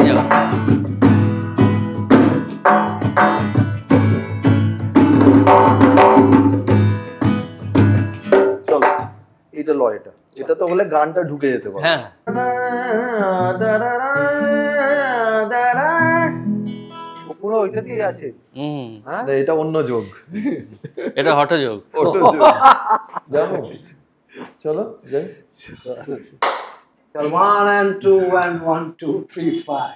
যাও। চলো এটা লয়, এটা তো হলে গানটা ঢুকে যেতে পারে। হ্যাঁ পুরো ওইটা দিয়ে আছে। এটা অন্য যোগ, এটা হঠযোগ। জানো? চলো যাই। 1 and 2 and 1 2 3 5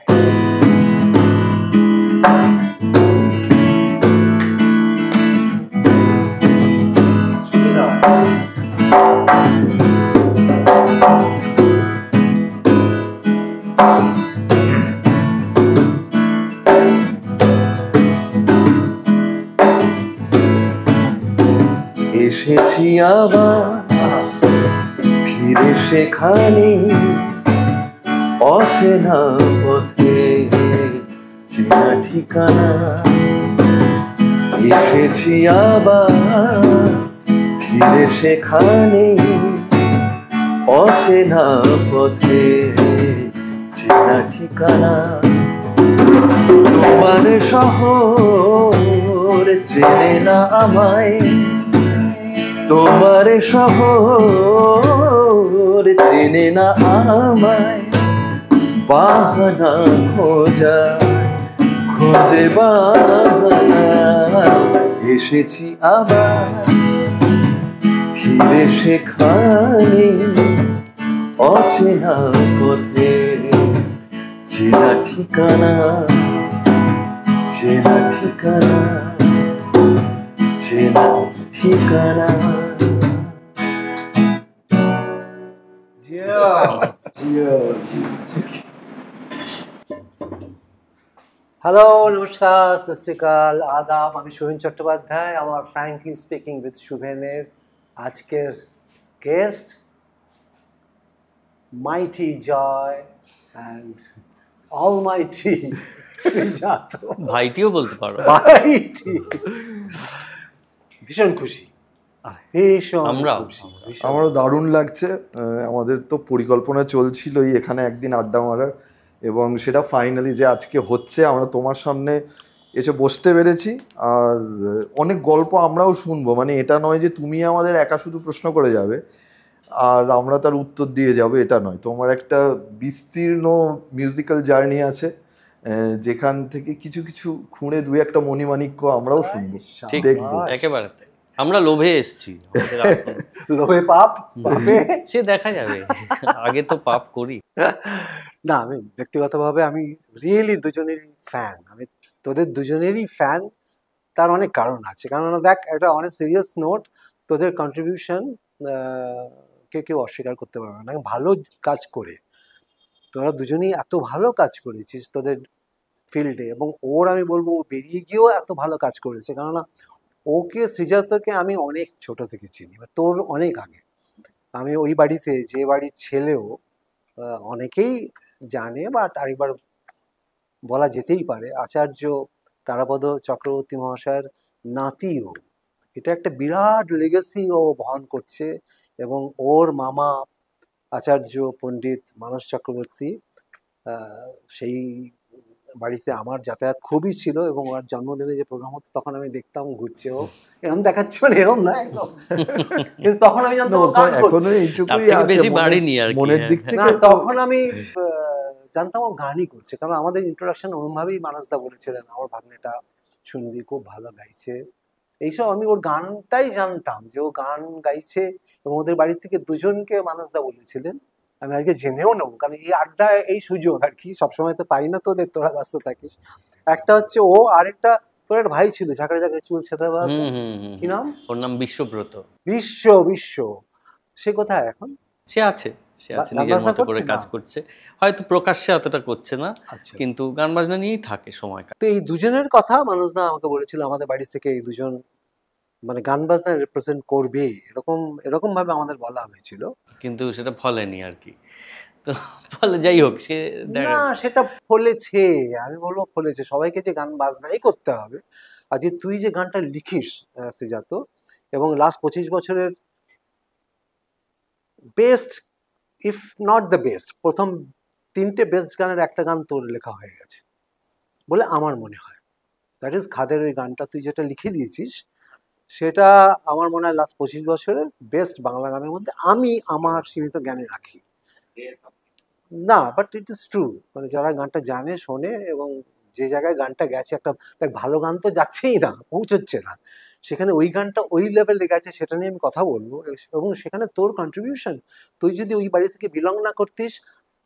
এসেছি আবার ফিরে সেখানে, অচেনা পথে চেনা ঠিকানা। এসেছি আবার ফিরে সেখানে, অচেনা পথে চেনা ঠিকানা। তোমার শহর চেনে না আমায়, তোমার শহর চেনে না আমায়। বাহানা খোঁজা খোঁজে বাহানা, এসেছি আবার ফিরে সেখানে, অচেনা পথে চেনা ঠিকানা, চেনা ঠিকানা, চেনা ঠিকানা। হ্যালো, নমস্কার, সত শ্রী আকাল, আদাব। আমি শুভেন চট্টোপাধ্যায়। আমার ফ্র্যাঙ্কলি স্পিকিং উইথ শুভেনের আজকের guest mighty Joy and almighty Srijato. ভাইটিও বলতে পারো। মাইটি, ভীষণ খুশি, ভীষণ খুশি। আমারও দারুণ লাগছে। আমাদের তো পরিকল্পনা চলছিলই এখানে একদিন আড্ডা মারার, এবং সেটা ফাইনালি যে আজকে হচ্ছে, আমরা তোমার সামনে এসে বসতে পেরেছি। আর অনেক গল্প আমরাও শুনবো, মানে এটা নয় যে তুমি আমাদের একা শুধু প্রশ্ন করে যাবে আর আমরা তার উত্তর দিয়ে যাব, এটা নয়। তোমার একটা বিস্তীর্ণ মিউজিক্যাল জার্নি আছে, যেখান থেকে কিছু কিছু খুঁড়ে দুই একটা মণিমাণিক্য আমরাও শুনবো, দেখবো। একেবারে আমরা লোভে এসেছি। লোভে পাপ, পাপে সে দেখা যাবে, আগে তো পাপ করি না। আমি ব্যক্তিগতভাবে আমি রিয়েলি দুজনেরই ফ্যান। আমি তোদের দুজনেরই ফ্যান। তার অনেক কারণ আছে। কারণ দেখ, এটা অনেক সিরিয়াস নোট, তোদের কন্ট্রিবিউশন কেউ অস্বীকার করতে পারবে না। ভালো কাজ করে তোরা দুজনেই এত ভালো কাজ করেছিস তোদের ফিল্ডে, এবং আমি বলবো ও বেরিয়ে গিয়েও এত ভালো কাজ করেছে। কেননা ওকে, শ্রীজাতকে আমি অনেক ছোট থেকে চিনি, তোর অনেক আগে। আমি ওই বাড়িতে, যে বাড়ির ছেলেও অনেকেই জানে, বাট আরেকবার বলা যেতেই পারে, আচার্য তারাপদ চক্রবর্তী মহাশয়ের নাতিও। এটা একটা বিরাট লেগেসি ও বহন করছে। এবং ওর মামা আচার্য পণ্ডিত মানস চক্রবর্তী, সেই বাড়িতে আমার যাতায়াত খুবই ছিল, এবং ওর জন্মদিনে যে প্রোগ্রাম হতো তখন আমি দেখতাম ঘুরছে। ও এরকম দেখাচ্ছে, মানে এরকম না একদম, কিন্তু তখন আমি জানতাম মনের দিক থেকে। তখন আমি জানতাম ও গানই করছে, কারণ আমাদের ইন্ট্রোডাকশন ওরমভাবেই মানসদা বলেছিলেন আমার ভাগ্নেটা শুনবি, খুব ভালো গাইছে, এইসব। আমি ওর গানটাই জানতাম যে ও গান গাইছে, এবং ওদের বাড়ি থেকে দুজনকে মানসদা বলেছিলেন। আমি আজকে জেনেও নেবো, কারণ এই আড্ডায় এই সুযোগ আর কি সবসময় তো পাই না, তোদের, তোরা ব্যস্ত থাকিস। একটা হচ্ছে ও, আরেকটা তোর একটা ভাই ছিল ঝাঁকড়া ঝাঁকড়া চুল ছেঁথা, কি নাম? ওর নাম বিশ্বব্রত। বিশ্ব সে কোথায় এখন? সে আছে নিজের মতো করে কাজ করছে, হয়তো প্রকাশ্যে অতটা করছে না, কিন্তু গান বাজনা নিয়েই থাকে সময়। তো এই দুজনের কথা মানসদা আমাকে বলেছিল, আমাদের বাড়ি থেকে এই দুজন মানে গান বাজনা রিপ্রেজেন্ট করবে, এরকম ভাবে আমাদের বলা হয়েছিল, কিন্তু সেটা ফলেনি আর কি। তো ফলে যাই হোক, সে না, সেটা ফলেছে, আমি বলবো ফলেছে। সবাইকে যে গান বাজনাই করতে হবে, আর যে তুই যে গানটা লিখিস শ্রীজাত, এবং লাস্ট 25 বছরের best, if not the best, প্রথম 3টে বেস্ট গানের একটা গান তোর লেখা হয়ে গেছে বলে আমার মনে হয়। দ্যাট ইজ খাদের ওই গানটা তুই যেটা লিখে দিয়েছিস সেটা আমার মনে হয় লাস্ট 25 বছরের বেস্ট বাংলা গানের মধ্যে আমি আমার সীমিত জ্ঞানে রাখি। না বাট ইট ইজ ট্রু, মানে যারা গানটা জানে শোনে এবং যে জায়গায় গানটা গেছে, একটা দেখ ভালো গান তো যাচ্ছেই না, পৌঁছচ্ছে না, সেখানে ওই গানটা ওই লেভেলে গেছে সেটা নিয়ে আমি কথা বলবো। এবং সেখানে তোর কন্ট্রিবিউশন, তুই যদি ওই বাড়ি থেকে বিলং না করতিস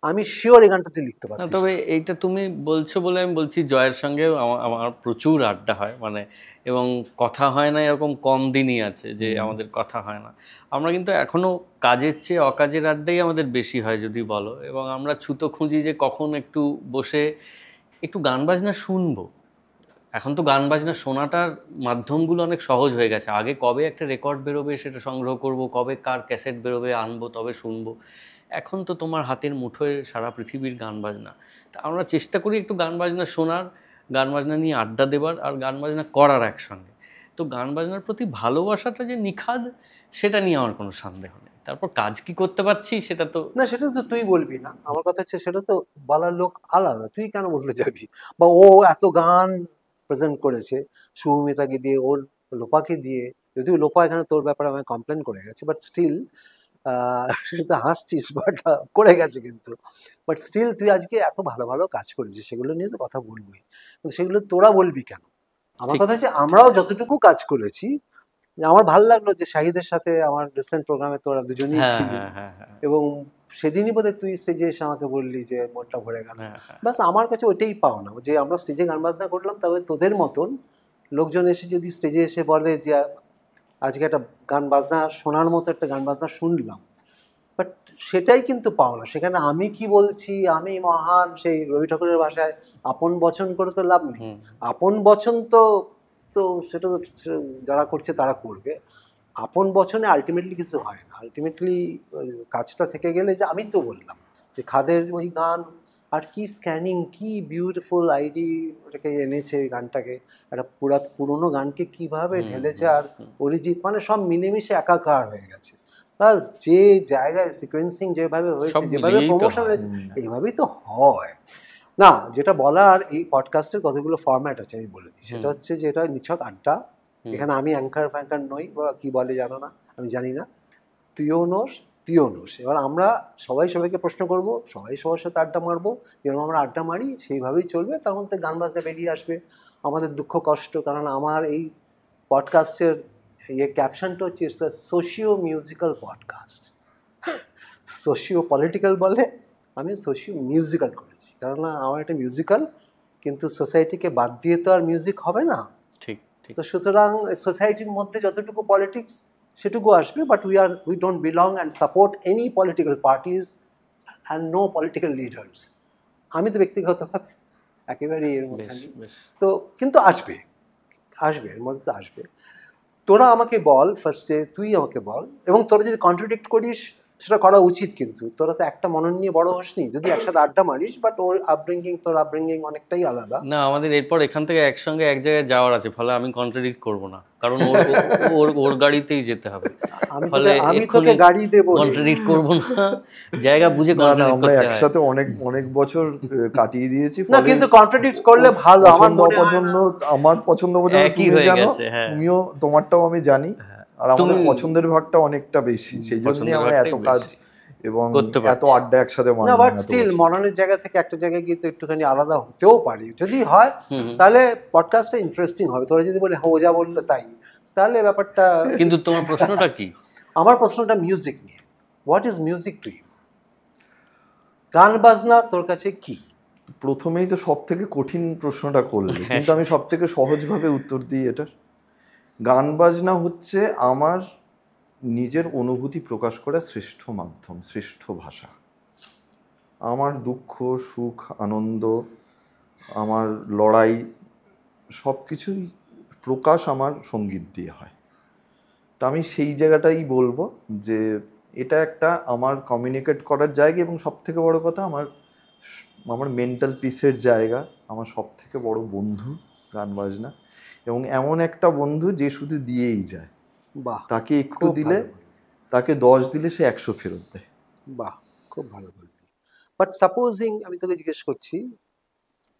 আমি শিওর এই গানটা তুই লিখতে পারতিস। তবে এইটা তুমি বলছো বলে আমি বলছি, জয়ের সঙ্গে আমার প্রচুর আড্ডা হয়, মানে এবং কথা হয় না এরকম কম দিনই আছে যে আমাদের কথা হয় না। আমরা কিন্তু এখনও কাজের চেয়ে অকাজের আড্ডাই আমাদের বেশি হয় যদি বলো, এবং আমরা ছুতো খুঁজি যে কখন একটু বসে একটু গান বাজনা শুনবো। এখন তো গান বাজনা শোনাটার মাধ্যমগুলো অনেক সহজ হয়ে গেছে। আগে কবে একটা রেকর্ড বেরোবে সেটা সংগ্রহ করব, কবে কার ক্যাসেট বেরোবে আনবো তবে শুনবো। এখন তো তোমার হাতের মুঠোয় সারা পৃথিবীর গান বাজনা। তা আমরা চেষ্টা করি একটু গান বাজনা শোনার, গান বাজনা নিয়ে আড্ডা দেবার, আর গান বাজনা করার একসঙ্গে। তো গান বাজনার প্রতি ভালোবাসাটা যে নিখাদ সেটা নিয়ে আমার কোনো সন্দেহ নেই। তারপর কাজ কি করতে পারছি সেটা তো না, সেটা তো তুই বলবি না, আমার কথা হচ্ছে সেটা তো বলার লোক আলাদা, তুই কেন বলতে যাবি? বা ও এত গান প্রেজেন্ট করেছে শুভমিতাকে দিয়ে, ওর লোপাকে দিয়ে, যদিও লোপা এখানে তোর ব্যাপারে আমায় কমপ্লেন করে গেছে, বাট স্টিল সেটা হাসছিস, বাট করে গেছে কিন্তু, বাট স্টিল তুই আজকে এত ভালো ভালো কাজ করেছিস, সেগুলো নিয়ে তো কথা বলবই, কিন্তু সেগুলো তোরা বলবি কেন? আমার কথা হচ্ছে আমরাও যতটুকু কাজ করেছি, আমার ভালো লাগলো যে শাহিদের সাথে আমার রিসেন্ট প্রোগ্রামে তোরা দুজনেই ছিলি, এবং সেদিনই বোধহয় তুই স্টেজে এসে আমাকে বললি যে মনটা ভরে গেল। বাস আমার কাছে ওইটাই পাওনা, যে আমরা স্টেজে গান বাজনা করলাম, তবে তোদের মতন লোকজন এসে যদি স্টেজে এসে বলে যে আজকে একটা গান বাজনা শোনার মতো একটা গান বাজনা শুনলাম, বাট সেটাই কিন্তু পাওনা। সেখানে আমি কি বলছি, আমি মহান, সেই রবি ঠাকুরের ভাষায় আপন বচন করে তো লাভ নেই। আপন বচন তো তো সেটা তো যারা করছে তারা করবে, আপন বচনে আলটিমেটলি কিছু হয় না। আলটিমেটলি কাজটা থেকে গেলে, যে আমি তো বললাম যে খাদের ওই গান, আর কি স্ক্যানিং, কি বিউটিফুল আইডি ওটাকে এনেছে, ওই গানটাকে একটা পুরোনো গানকে কিভাবে ঢেলেছে, আর অরিজিৎ, মানে সব মিলেমিশে একাকার হয়ে গেছে। প্লাস যে জায়গায় সিকোয়েন্সিং যেভাবে হয়েছে, যেভাবে প্রমোশন হয়েছে, এইভাবেই তো হয় না। যেটা বলার, এই পডকাস্টের কতগুলো ফরম্যাট আছে আমি বলে দিই, সেটা হচ্ছে যে এটা নিছক আড্ডা, এখানে আমি অ্যাঙ্কার ফ্যাঙ্কার নই, বা কি বলে জানো না, আমি জানি না, তুইও নোস তুইও নোস। এবার আমরা সবাই সবাইকে প্রশ্ন করব, সবাই সবার সাথে আড্ডা মারবো, যেরকম আমরা আড্ডা মারি সেইভাবেই চলবে। তার মধ্যে গান বাজনা বেরিয়ে আসবে, আমাদের দুঃখ কষ্ট, কারণ আমার এই পডকাস্টের ক্যাপশনটা হচ্ছে it's a socio musical podcast. Socio political বলে, আমি সোশিও মিউজিক্যাল করেছি, কারণ আমার একটা মিউজিক্যাল, কিন্তু সোসাইটিকে বাদ দিয়ে তো আর মিউজিক হবে না। ঠিক। তো সুতরাং সোসাইটির মধ্যে যতটুকু পলিটিক্স সেটুকু আসবে, but we don't belong and support any political parties and no political leaders. আমি তো ব্যক্তিগতভাবে একেবারেই এর মধ্যে নেই, তো কিন্তু আসবে, এর মধ্যে তো আসবে। তোরা আমাকে বল ফার্স্টে, তুই আমাকে বল, এবং তোরা যদি কন্ট্রাডিক্ট করিস সেটা করা উচিত, কিন্তু তোরা তো একটা মনন নিয়ে বড় হসনি, যদি একসাথে আড্ডা মারিস, বাট ওর আপব্রিঙ্গিং তোর আপব্রিঙ্গিং অনেকটাই আলাদা। না, আমাদের এরপর এখান থেকে একসঙ্গে এক জায়গায় যাওয়ার আছে, ফলে আমি কন্ট্রাডিক্ট করব না, কারণ ওর গাড়িতেই যেতে হবে, ফলে আমি তোকে গাড়ি দেব, কন্ট্রাডিক্ট করব না, জায়গা বুঝে কন্ট্রাডিক্ট করতে হয়। আমরা একসাথে অনেক বছর কাটিয়ে দিয়েছি, না কিন্তু কন্ট্রাডিক্ট করলে ভালো। আমার পছন্দ, আমার পছন্দ একই হয়ে গেছে, তুমিও তোমারটাও আমি জানি, আর আমাদের পছন্দের ভাগটা অনেকটা বেশি, সেই জন্যই আমরা এত কাজ এবং এত আড্ডা একসাথে মারি। না বাট স্টিল মননের জায়গা থেকে একটা জায়গায় গিয়ে তো একটুখানি আলাদা হতেও পারি, যদি হয় তাহলে পডকাস্টটা ইন্টারেস্টিং হবে। তোরা যদি বলে ও যা বললো তাই, তাহলে ব্যাপারটা। কিন্তু তোমার প্রশ্নটা কি? আমার প্রশ্নটা মিউজিক নিয়ে। What is music to you? গান বাজনা তোর কাছে কি? প্রথমেই তো সব থেকে কঠিন প্রশ্নটা করলে, কিন্তু আমি সব থেকে সহজভাবে উত্তর দিই এটার। গান বাজনা হচ্ছে আমার নিজের অনুভূতি প্রকাশ করার শ্রেষ্ঠ মাধ্যম, শ্রেষ্ঠ ভাষা। আমার দুঃখ, সুখ, আনন্দ, আমার লড়াই, সব কিছুই প্রকাশ আমার সঙ্গীত দিয়ে হয়। তা আমি সেই জায়গাটাই বলবো যে এটা একটা আমার কমিউনিকেট করার জায়গা, এবং সব থেকে বড় কথা আমার মেন্টাল পিসের জায়গা। আমার সব থেকে বড় বন্ধু গান বাজনা, এবং এমন একটা বন্ধু যে শুধু দিয়েই যায়। বাহ, তাকে একটু দিলে, তাকে 10 দিলে সে 100 ফেরত দেয়। বাহ, খুব ভালো বললি। বাট সাপোজিং আমি তোকে জিজ্ঞেস করছি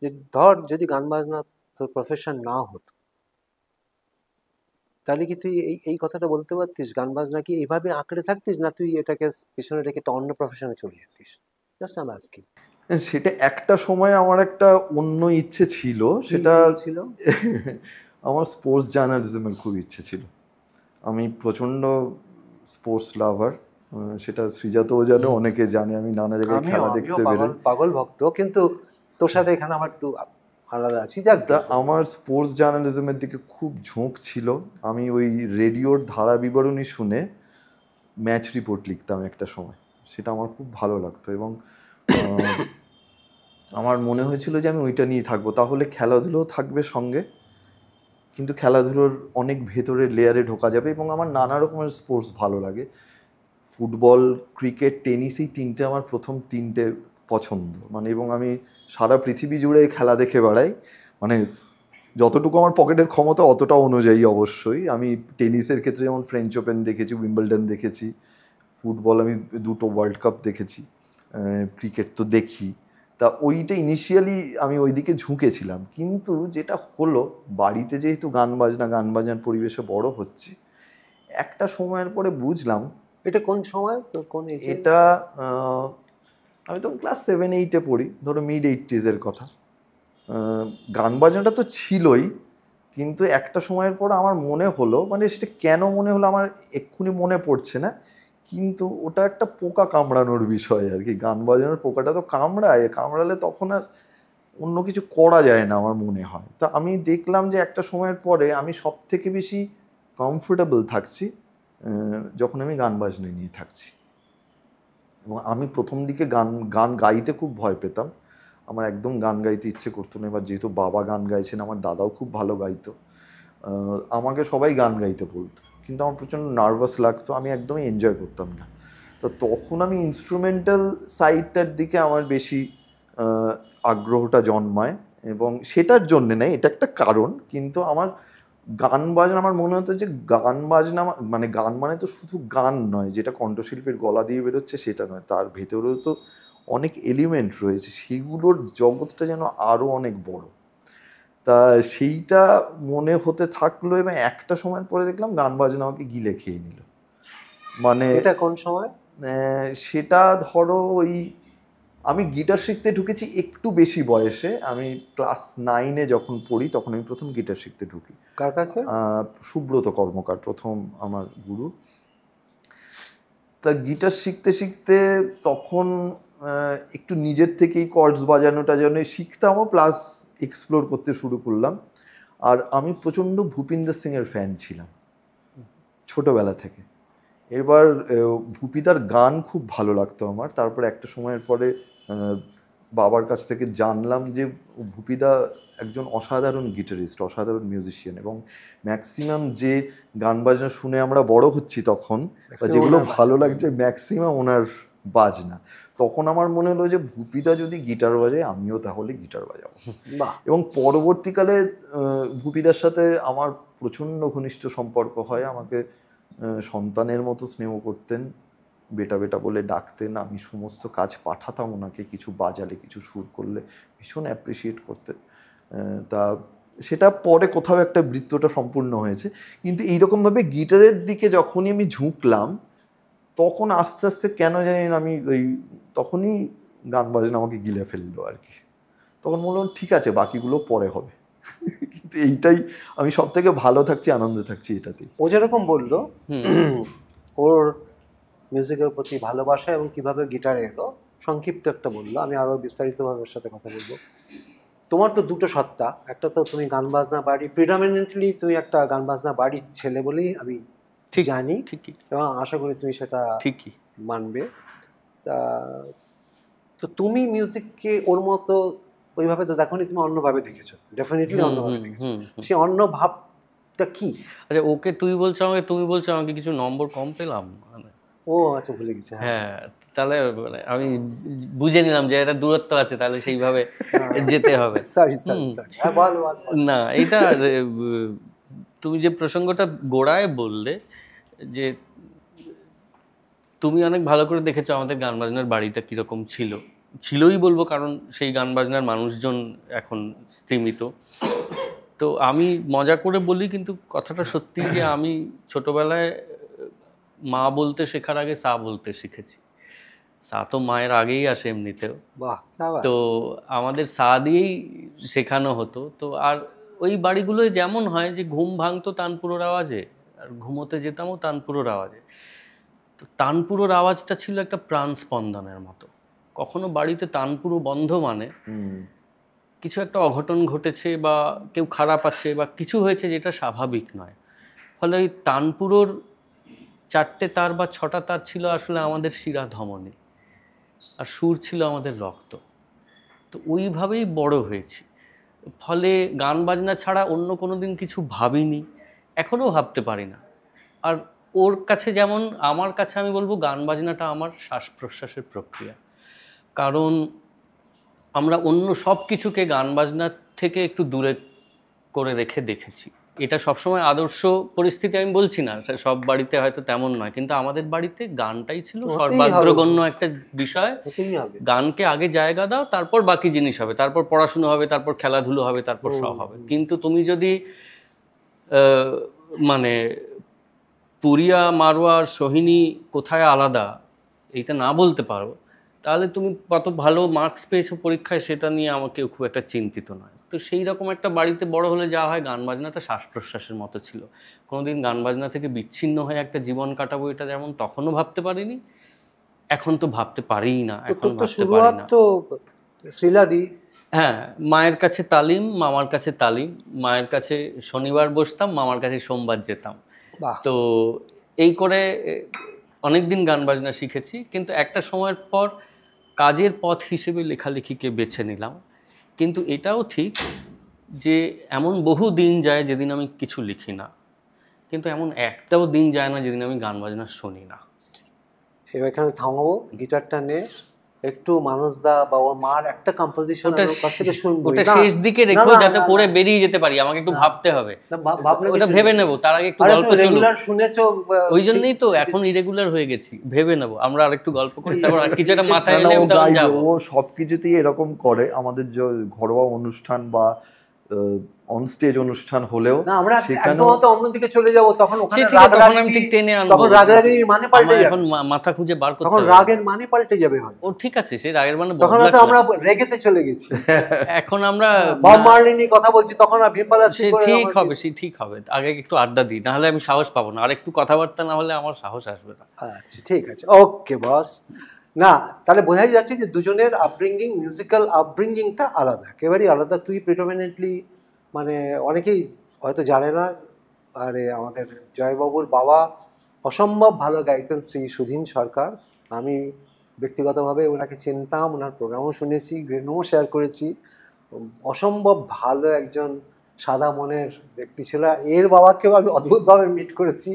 যে ধর যদি গান বাজনা তোর প্রফেশন না হতো, তাহলে কি তুই এই কথাটা বলতে পারতিস গান বাজনা কি এইভাবে আঁকড়ে থাকতিস, না তুই এটাকে পিছনে রেখে একটা অন্য প্রফেশনে চলে যেতিস? Just I am asking. সেটা একটা সময় আমার একটা অন্য ইচ্ছে ছিল, সেটা ছিল আমার স্পোর্টস জার্নালিজমের খুব ইচ্ছে ছিল। আমি প্রচণ্ড স্পোর্টস লাভার, সেটা সৃজাতও জানে, অনেকে জানে। আমি নানা জায়গায় খেলা দেখতে বেরোই। পাগল ভক্ত, কিন্তু তোর সাথে এখানে আমার একটু আলাদা আছি। যাক, তা আমার স্পোর্টস জার্নালিজমের দিকে খুব ঝোঁক ছিল। আমি ওই রেডিওর ধারা বিবরণী শুনে ম্যাচ রিপোর্ট লিখতাম একটা সময়, সেটা আমার খুব ভালো লাগতো। এবং আমার মনে হয়েছিল যে আমি ওইটা নিয়ে থাকবো, তাহলে খেলাধুলোও থাকবে সঙ্গে, কিন্তু খেলাধুলোর অনেক ভেতরের লেয়ারে ঢোকা যাবে। এবং আমার নানা রকমের স্পোর্টস ভালো লাগে, ফুটবল, ক্রিকেট, টেনিস, এই তিনটে আমার প্রথম তিনটে পছন্দ। মানে এবং আমি সারা পৃথিবী জুড়ে খেলা দেখে বেড়াই, মানে যতটুকু আমার পকেটের ক্ষমতা অতটা অনুযায়ী অবশ্যই। আমি টেনিসের ক্ষেত্রে যেমন ফ্রেঞ্চ ওপেন দেখেছি, উইম্বলডন দেখেছি, ফুটবল আমি 2টো ওয়ার্ল্ড কাপ দেখেছি, ক্রিকেট তো দেখি। তা ওইটা ইনিশিয়ালি আমি ওই দিকে ঝুঁকেছিলাম, কিন্তু যেটা হলো বাড়িতে যেহেতু গান বাজনার পরিবেশে বড় হচ্ছে, একটা সময়ের পরে বুঝলাম। এটা কোন সময়, তোর কোন এজে? এটা আমি তখন ক্লাস 7-8 পড়ি, ধরো মিড-80s কথা। গান বাজনাটা তো ছিলই, কিন্তু একটা সময়ের পর আমার মনে হলো, মানে সেটা কেন মনে হলো আমার এক্ষুনি মনে পড়ছে না, কিন্তু ওটা একটা পোকা কামড়ানোর বিষয় আর কি। গান বাজনার পোকাটা তো কামড়ালে তখন আর অন্য কিছু করা যায় না আমার মনে হয়। তা আমি দেখলাম যে একটা সময়ের পরে আমি সব থেকে বেশি কমফোর্টেবল থাকছি যখন আমি গান বাজনা নিয়ে থাকছি। এবং আমি প্রথম দিকে গান গাইতে খুব ভয় পেতাম, আমার একদম গান গাইতে ইচ্ছে করতো না। এবার যেহেতু বাবা গান গাইছেন, আমার দাদাও খুব ভালো গাইতো, আমাকে সবাই গান গাইতে বলতো, কিন্তু আমার প্রচণ্ড নার্ভাস লাগতো, আমি একদমই এনজয় করতাম না। তো তখন আমি ইনস্ট্রুমেন্টাল সাইডটার দিকে আমার বেশি আগ্রহটা জন্মায়। এবং সেটার জন্যে নয়, এটা একটা কারণ, কিন্তু আমার গান বাজনা, আমার মনে হতো যে গান বাজনা মানে গান মানে তো শুধু গান নয়, যেটা কণ্ঠশিল্পীর গলা দিয়ে বেরোচ্ছে সেটা নয়, তার ভেতরেও তো অনেক এলিমেন্ট রয়েছে, সেগুলোর জগৎটা যেন আরও অনেক বড়। তা সেইটা মনে হতে থাকলো, এবং একটা সময়ের পরে দেখলাম গান বাজনা আমাকে গিলে খেয়ে নিল। মানে এটা কোন সময়? সেটা ধরো ওই আমি গিটার শিখতে ঢুকেছি একটু বেশি বয়সে, আমি ক্লাস 9-এ যখন পড়ি তখন আমি প্রথম গিটার শিখতে ঢুকি। কার কাছে? সুব্রত কর্মকার প্রথম আমার গুরু। তা গিটার শিখতে শিখতে তখন একটু নিজের থেকেই কর্ডস বাজানোটা যেন শিখতামও, প্লাস এক্সপ্লোর করতে শুরু করলাম। আর আমি প্রচণ্ড ভূপিন্দর সিংয়ের ফ্যান ছিলাম ছোটোবেলা থেকে। এবার ভূপিদার গান খুব ভালো লাগতো আমার। তারপরে একটা সময়ের পরে বাবার কাছ থেকে জানলাম যে ভূপিদা একজন অসাধারণ গিটারিস্ট, অসাধারণ মিউজিশিয়ান, এবং ম্যাক্সিমাম যে গান বাজনা শুনে আমরা বড় হচ্ছি তখন, যেগুলো ভালো লাগছে ম্যাক্সিমাম ওনার বাজনা। তখন আমার মনে হলো যে ভূপিদা যদি গিটার বাজায়, আমিও তাহলে গিটার বাজাবো। এবং পরবর্তীকালে ভূপিদার সাথে আমার প্রচণ্ড ঘনিষ্ঠ সম্পর্ক হয়। আমাকে সন্তানের মতো স্নেহ করতেন, বেটা বেটা বলে ডাকতেন, আমি সমস্ত কাজ পাঠাতাম ওনাকে, কিছু বাজালে কিছু সুর করলে ভীষণ অ্যাপ্রিসিয়েট করতেন। তা সেটা পরে কোথাও একটা বৃত্তটা সম্পূর্ণ হয়েছে। কিন্তু এইরকমভাবে গিটারের দিকে যখনই আমি ঝুঁকলাম, তখন আস্তে আস্তে কেন জানি না আমি তখনই গান বাজনা আমাকে গিলে ফেললো আর কি। তখন বললাম ঠিক আছে, বাকিগুলো পরে হবে। কিন্তু এইটাই আমি সব থেকে ভালো থাকছি, আনন্দে থাকছি এটাতেই। ও যেরকম বললো ওর মিউজিকের প্রতি ভালোবাসা এবং কিভাবে গিটারে এলো, সংক্ষিপ্ত একটা বললো, আমি আরো বিস্তারিতভাবে ওর সাথে কথা বলবো। তোমার তো দুটো সত্তা, একটা তো তুমি গান বাজনা বাড়ি, প্রিডমিনেন্টলি তুমি একটা গান বাজনা বাড়ির ছেলে বলেই আমি জানি, এবং আশা করি তুমি সেটা ঠিকই মানবে। তা তো তুমি মিউজিককে ওর মতো ওইভাবে তো দেখোনি, তুমি অন্যভাবে দেখেছো, ডেফিনেটলি অন্যভাবে দেখেছো। সেই অন্য ভাবটা কি? আচ্ছা, ওকে তুই বলছো, আমাকে তুমি বলছো, আমাকে কিছু নম্বর কম পেলাম মানে? ও আচ্ছা, ভুলে গেছি। হ্যাঁ, তাহলে মানে আমি বুঝে নিলাম যে এটা দূরত্ব আছে, তাহলে সেইভাবে যেতে হবে। সরি সরি সরি, হ্যাঁ বল। না, এইটা তুমি যে প্রসঙ্গটা গোড়ায় বললে যে তুমি অনেক ভালো করে দেখেছো আমাদের গান বাজনার বাড়িটা কিরকম ছিল, ছিলই বলবো, কারণ সেই গান বাজনার মানুষজন এখন স্তীমিত। তো আমি মজা করে বলি, কিন্তু কথাটা সত্যি যে আমি ছোটবেলায় মা বলতে শেখার আগে সা বলতে শিখেছি। সা তো মায়ের আগেই আসে এমনিতেও। বাহ, क्या बात। তো আমাদের সা দিয়েই শেখানো হতো। তো আর ওই বাড়িগুলোয় যেমন হয় যে ঘুম ভাঙতো তানপুরোর আওয়াজে, আর ঘুমোতে যেতামও তানপুরোর আওয়াজে। তো তানপুরোর আওয়াজটা ছিল একটা প্রাণ স্পন্দনের মতো। কখনো বাড়িতে তানপুরো বন্ধ মানে কিছু একটা অঘটন ঘটেছে, বা কেউ খারাপ আছে, বা কিছু হয়েছে যেটা স্বাভাবিক নয়। ফলে ওই তানপুরোর 4টে তার বা 6টা তার ছিল আসলে আমাদের শিরা ধমনী, আর সুর ছিল আমাদের রক্ত। তো ওইভাবেই বড় হয়েছি। ফলে গান বাজনা ছাড়া অন্য কোনো দিন কিছু ভাবিনি, এখনও ভাবতে পারি না। আর ওর কাছে যেমন, আমার কাছে আমি বলবো গান বাজনাটা আমার শ্বাস প্রশ্বাসের প্রক্রিয়া। কারণ আমরা অন্য সব কিছুকে গান বাজনার থেকে একটু দূরে করে রেখে দেখেছি। এটা সবসময় আদর্শ পরিস্থিতি আমি বলছি না, সব বাড়িতে হয়তো তেমন নয়, কিন্তু আমাদের বাড়িতে গানটাই ছিল হতেই হবে। সর্বাগ্রগণ্য একটা বিষয়। হতেই হবে। গানকে আগে জায়গা দাও, তারপর বাকি জিনিস হবে, তারপর পড়াশুনো হবে, তারপর খেলাধুলো হবে, তারপর সব হবে। কিন্তু তুমি যদি মানে পুরিয়া, মারোয়া আর সোহিনী কোথায় আলাদা এইটা না বলতে পারো, তাহলে তুমি কত ভালো মার্কস পেয়েছো পরীক্ষায় সেটা নিয়ে আমাকে খুব একটা চিন্তিত নয়। তো সেই রকম একটা বাড়িতে বড় হলে যা হয়, গান বাজনাটা শ্বাস প্রশ্বাসের মতো ছিল। কোনোদিন গান বাজনা থেকে বিচ্ছিন্ন হয়ে একটা জীবন কাটাবো এটা যেমন তখনও ভাবতে পারিনি, এখন তো ভাবতে পারিই না, তো এখন তোর তো ভাবতে পারি শুরুয়াত না। তো শ্রীলাদি। হ্যাঁ, মায়ের কাছে তালিম, মামার কাছে তালিম। মায়ের কাছে শনিবার বসতাম, মামার কাছে সোমবার যেতাম। বাহ। তো এই করে অনেক দিন গান বাজনা শিখেছি, কিন্তু একটা সময়ের পর কাজের পথ হিসেবে লেখালেখিকে বেছে নিলাম। কিন্তু এটাও ঠিক যে এমন বহু দিন যায় যেদিন আমি কিছু লিখি না, কিন্তু এমন একটাও দিন যায় না যেদিন আমি গান বাজনা শুনি না। এবার এখানে থামাবো, গিটারটা নে, একটু মানসদা বা ওর মার একটা কম্পোজিশন ওটা আমি ওর কাছ থেকে শুনবো। ওটা না, শেষ দিকে না, রেখো, না, যাতে না, পরে না, বেরিয়ে যেতে পারি, আমাকে একটু না, ভাবতে হবে। না, ভাবনা ওটা কিছু ভেবে নেই। নেব, তার আগে একটু আরে গল্প তুমি চলুক। রেগুলার শুনেছো, ওই জন্যই তো এখন ইরেগুলার হয়ে গেছি, ভেবে নেব। আমরা আর একটু গল্প করি, তারপর আর কিছু একটা না মাথায় না, এলে ও আমি তখন গাইবে, যাবো। ও সবকিছুতেই এরকম করে। আমাদের যে ঘরোয়া অনুষ্ঠান বা অন স্টেজ অনুষ্ঠান হলেও না, আমরা সেখানেও একদম তো অন্যদিকে চলে যাব, তখন সে ওখানে ঠিক আছে, তখন আমি ঠিক টেনে আনবো। তখন রাগরাগিনীর মানে পাল্টে আমার যাবে, এখন মাথা খুঁজে বার করতে তখন হবে। রাগের মানে পাল্টে যাবে হয়তো। ও ঠিক আছে, সে রাগের মানে তখন হয়তো বদলাক আমরা না। রেগেতে চলে গেছি। এখন আমরা বব মার্লি নিয়ে কথা বলছি, তখন আর ভীমপাল সে ঠিক হবে, সে ঠিক হবে। আগে একটু আড্ডা দিই, নাহলে আমি সাহস পাবো না। আর একটু কথাবার্তা না হলে আমার সাহস আসবে না। আচ্ছা, ঠিক আছে, ওকে বস। না, তাহলে বোঝাই যাচ্ছে যে দুজনের আপব্রিঙ্গিং, মিউজিক্যাল আপব্রিঙ্গিংটা আলাদা, একেবারেই আলাদা। তুই প্রিডমিনেন্টলি, মানে অনেকেই হয়তো জানে না, আরে আমাদের জয়বাবুর বাবা অসম্ভব ভালো গাইতেন, শ্রী সুধীন সরকার। আমি ব্যক্তিগতভাবে ওনাকে চিনতাম, ওনার প্রোগ্রামও শুনেছি, গ্রেনুও শেয়ার করেছি। অসম্ভব ভালো একজন সাদা মনের ব্যক্তি ছিল। এর বাবাকেও আমি অদ্ভুতভাবে মিট করেছি,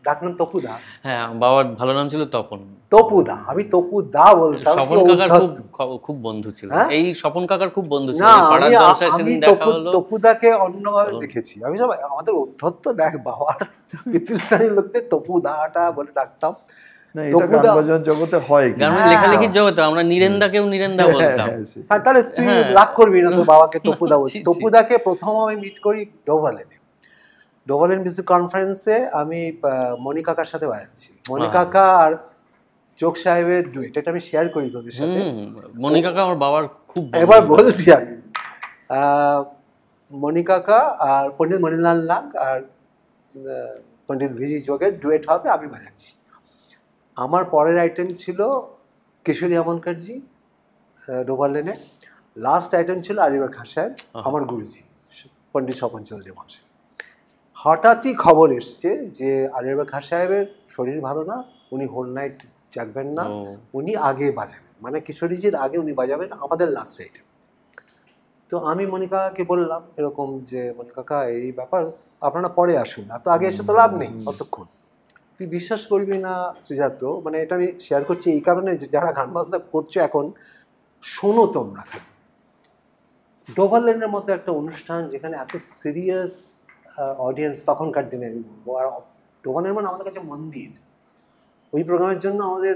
ডাকনাম তপুদা। হ্যাঁ, বাবার ভালো নাম ছিল তপন। তপুদা, আমি তপুদা বলতাম। স্বপন কাকার খুব বন্ধু ছিল। হ্যাঁ? এই স্বপন কাকার খুব বন্ধু ছিল। না, এই পাড়ার জলসায় সেদিন দেখা হলো। তপুদাকে অন্যভাবে দেখেছি আমি। সবাই আমাদের অধ্যত্ত দেখ, বাবার পিতৃস্থানীয় লোকদের তপুদাটা বলে ডাকতাম। না, এটা গান বাজনার জগতে হয় কি? গান লেখালেখির জগতে আমরা নিরেন্দাকেও নিরেন্দা বলতাম। হ্যাঁ, তাহলে তুই রাগ করবি না, তোর বাবাকে তপুদা বলছি। তপুদাকে প্রথম আমি মিট করি ডোভালেনে। ডোভালেন মিউজিক কনফারেন্সে আমি মনি কাকার সাথে বাজাচ্ছি। মনি কাকা আর চোখ সাহেবের ডুয়েট, এটা আমি শেয়ার করি তোদের সাথে। মনি কাকা আমার বাবার খুব বন্ধু। এবার বলছি আমি, মনি কাকা আর পণ্ডিত মণিলাল নাগ আর পণ্ডিত ভিজি যোগের ডুয়েট হবে, আমি বাজাচ্ছি। আমার পরের আইটেম ছিল কিশোরী আমনকরজি ডোভালেনে। লাস্ট আইটেম ছিল আলিবার খান সাহেব, আমার গুরুজি পণ্ডিত স্বপন চৌধুরী মহাশয়। হঠাৎই খবর এসছে যে আলিবার খান সাহেবের শরীর ভালো না, উনি হোল নাইট জাগবেন না, উনি আগে বাজাবেন, মানে কিশোরীজির আগে উনি বাজাবেন আমাদের লাস্ট আইটেম। তো আমি মনিকাকে বললাম এরকম যে, মনিকাকা এই ব্যাপার, আপনারা পরে আসুন, এত আগে এসে তো লাভ নেই অতক্ষণ। তুই বিশ্বাস করবি না শ্রীজাত, মানে এটা আমি শেয়ার করছি এই কারণে যে যারা গান বাজনা করছো এখন, শোনো তোমরা খালি। ডোভারল্যান্ডের মতো একটা অনুষ্ঠান যেখানে এত সিরিয়াস অডিয়েন্স, তখনকার দিনে আমি বলবো, আর ডোভারল্যান্ড মানে আমাদের কাছে মন্দির। ওই প্রোগ্রামের জন্য আমাদের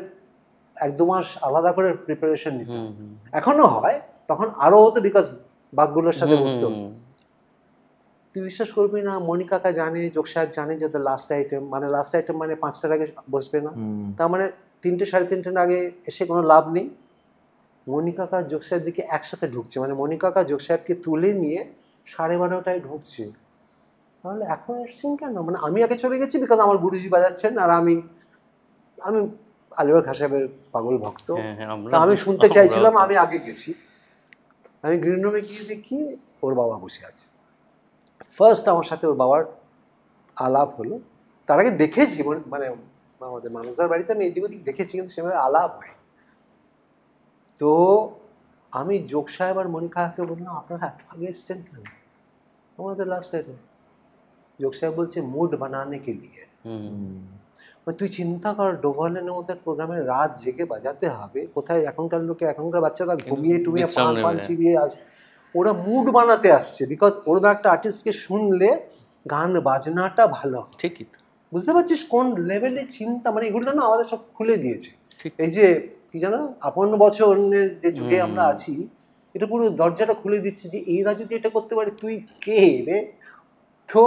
1-2 মাস আলাদা করে প্রিপারেশন নিতে হতো। এখনো হয়, তখন আরো হতো বিকজ বাঘগুলোর সাথে বসতে হতো। তুই বিশ্বাস করবি না, মনিকাকা জানে, যোগ সাহেব জানে যে লাস্ট আইটেম মানে 5টার আগে বসবে না, তার মানে 3টে 3:30 আগে এসে কোনো লাভ নেই। মনিকাকা যোগ সাহেব দিকে একসাথে ঢুকছে, মানে মনিকাকা যোগ সাহেবকে তুলে নিয়ে 12:30টায় ঢুকছে। তাহলে এখন এসছেন কেন? মানে আমি আগে চলে গেছি বিকজ আমার গুরুজি বাজাচ্ছেন, আর আমি আলিবর খাঁ সাহেবের পাগল ভক্ত, তা আমি শুনতে চাইছিলাম, আমি আগে গেছি। আমি গ্রিন রুমে গিয়ে দেখি ওর বাবা বসে আছে। ফার্স্ট আমার সাথে ওর বাবার আলাপ হলো। তার আগে দেখেছি, মানে আমাদের মানুষদার বাড়িতে আমি এদিক ওদিক দেখেছি, কিন্তু সেভাবে আলাপ হয়নি। তো আমি যোগ সাহেব আর মনিকাকে বললাম, আপনারা এত আগে এসছেন কেন? আমাদের লাস্ট আইটেম। যোগ সাহেব বলছে মুড বানানে কে লিয়ে। তুই চিন্তা কর, ডোভালের মধ্যে প্রোগ্রামে রাত জেগে বাজাতে হবে, কোথায় এখনকার বাচ্চারা ঘুমিয়ে টুমিয়ে পান চিবিয়ে আসে, ওরা মুড বানাতে আসছে, বিকজ ওরা একটা আর্টিস্টকে শুনলে গান বাজনাটা ভালো। ঠিকই, বুঝতে পারছিস কোন লেভেলে চিন্তা, মানে এগুলো না আমাদের সব খুলে দিয়েছে। এই যে কি জানো, 51 বছরের যে যুগে আমরা আছি, এটা পুরো দরজাটা খুলে দিচ্ছে যে এরা যদি এটা করতে পারে, তুই কে রে? তো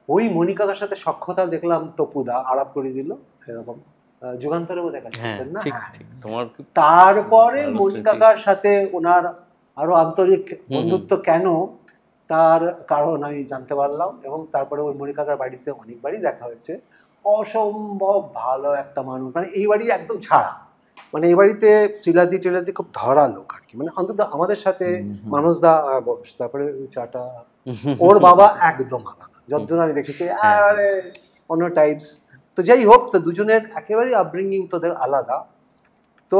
ওই মনিকাকার সাথে সখ্যতা দেখলাম, তপুদা আলাপ করে দিল, এরকম যুগান্তরেও দেখা যাচ্ছে না। তারপরে মনিকাকার সাথে ওনার আরো আন্তরিক বন্ধুত্ব কেন, তার কারণ আমি জানতে পারলাম, এবং তারপরে ওই মনিকাকার বাড়িতে অনেকবারই দেখা হয়েছে। অসম্ভব ভালো একটা মানুষ, মানে এই বাড়ি একদম ছাড়া, মানে এই বাড়িতে শ্রীলাদি টিলাদি খুব ধরা লোক আর কি, মানে অন্তত আমাদের সাথে মানুষদা তারপরে চাটা, ওর বাবা একদম আলাদা যতদূর আমি দেখেছি, আরে অন্য টাইপস। তো যাই হোক, তো দুজনের একেবারেই আপব্রিঙ্গিং তোদের আলাদা। তো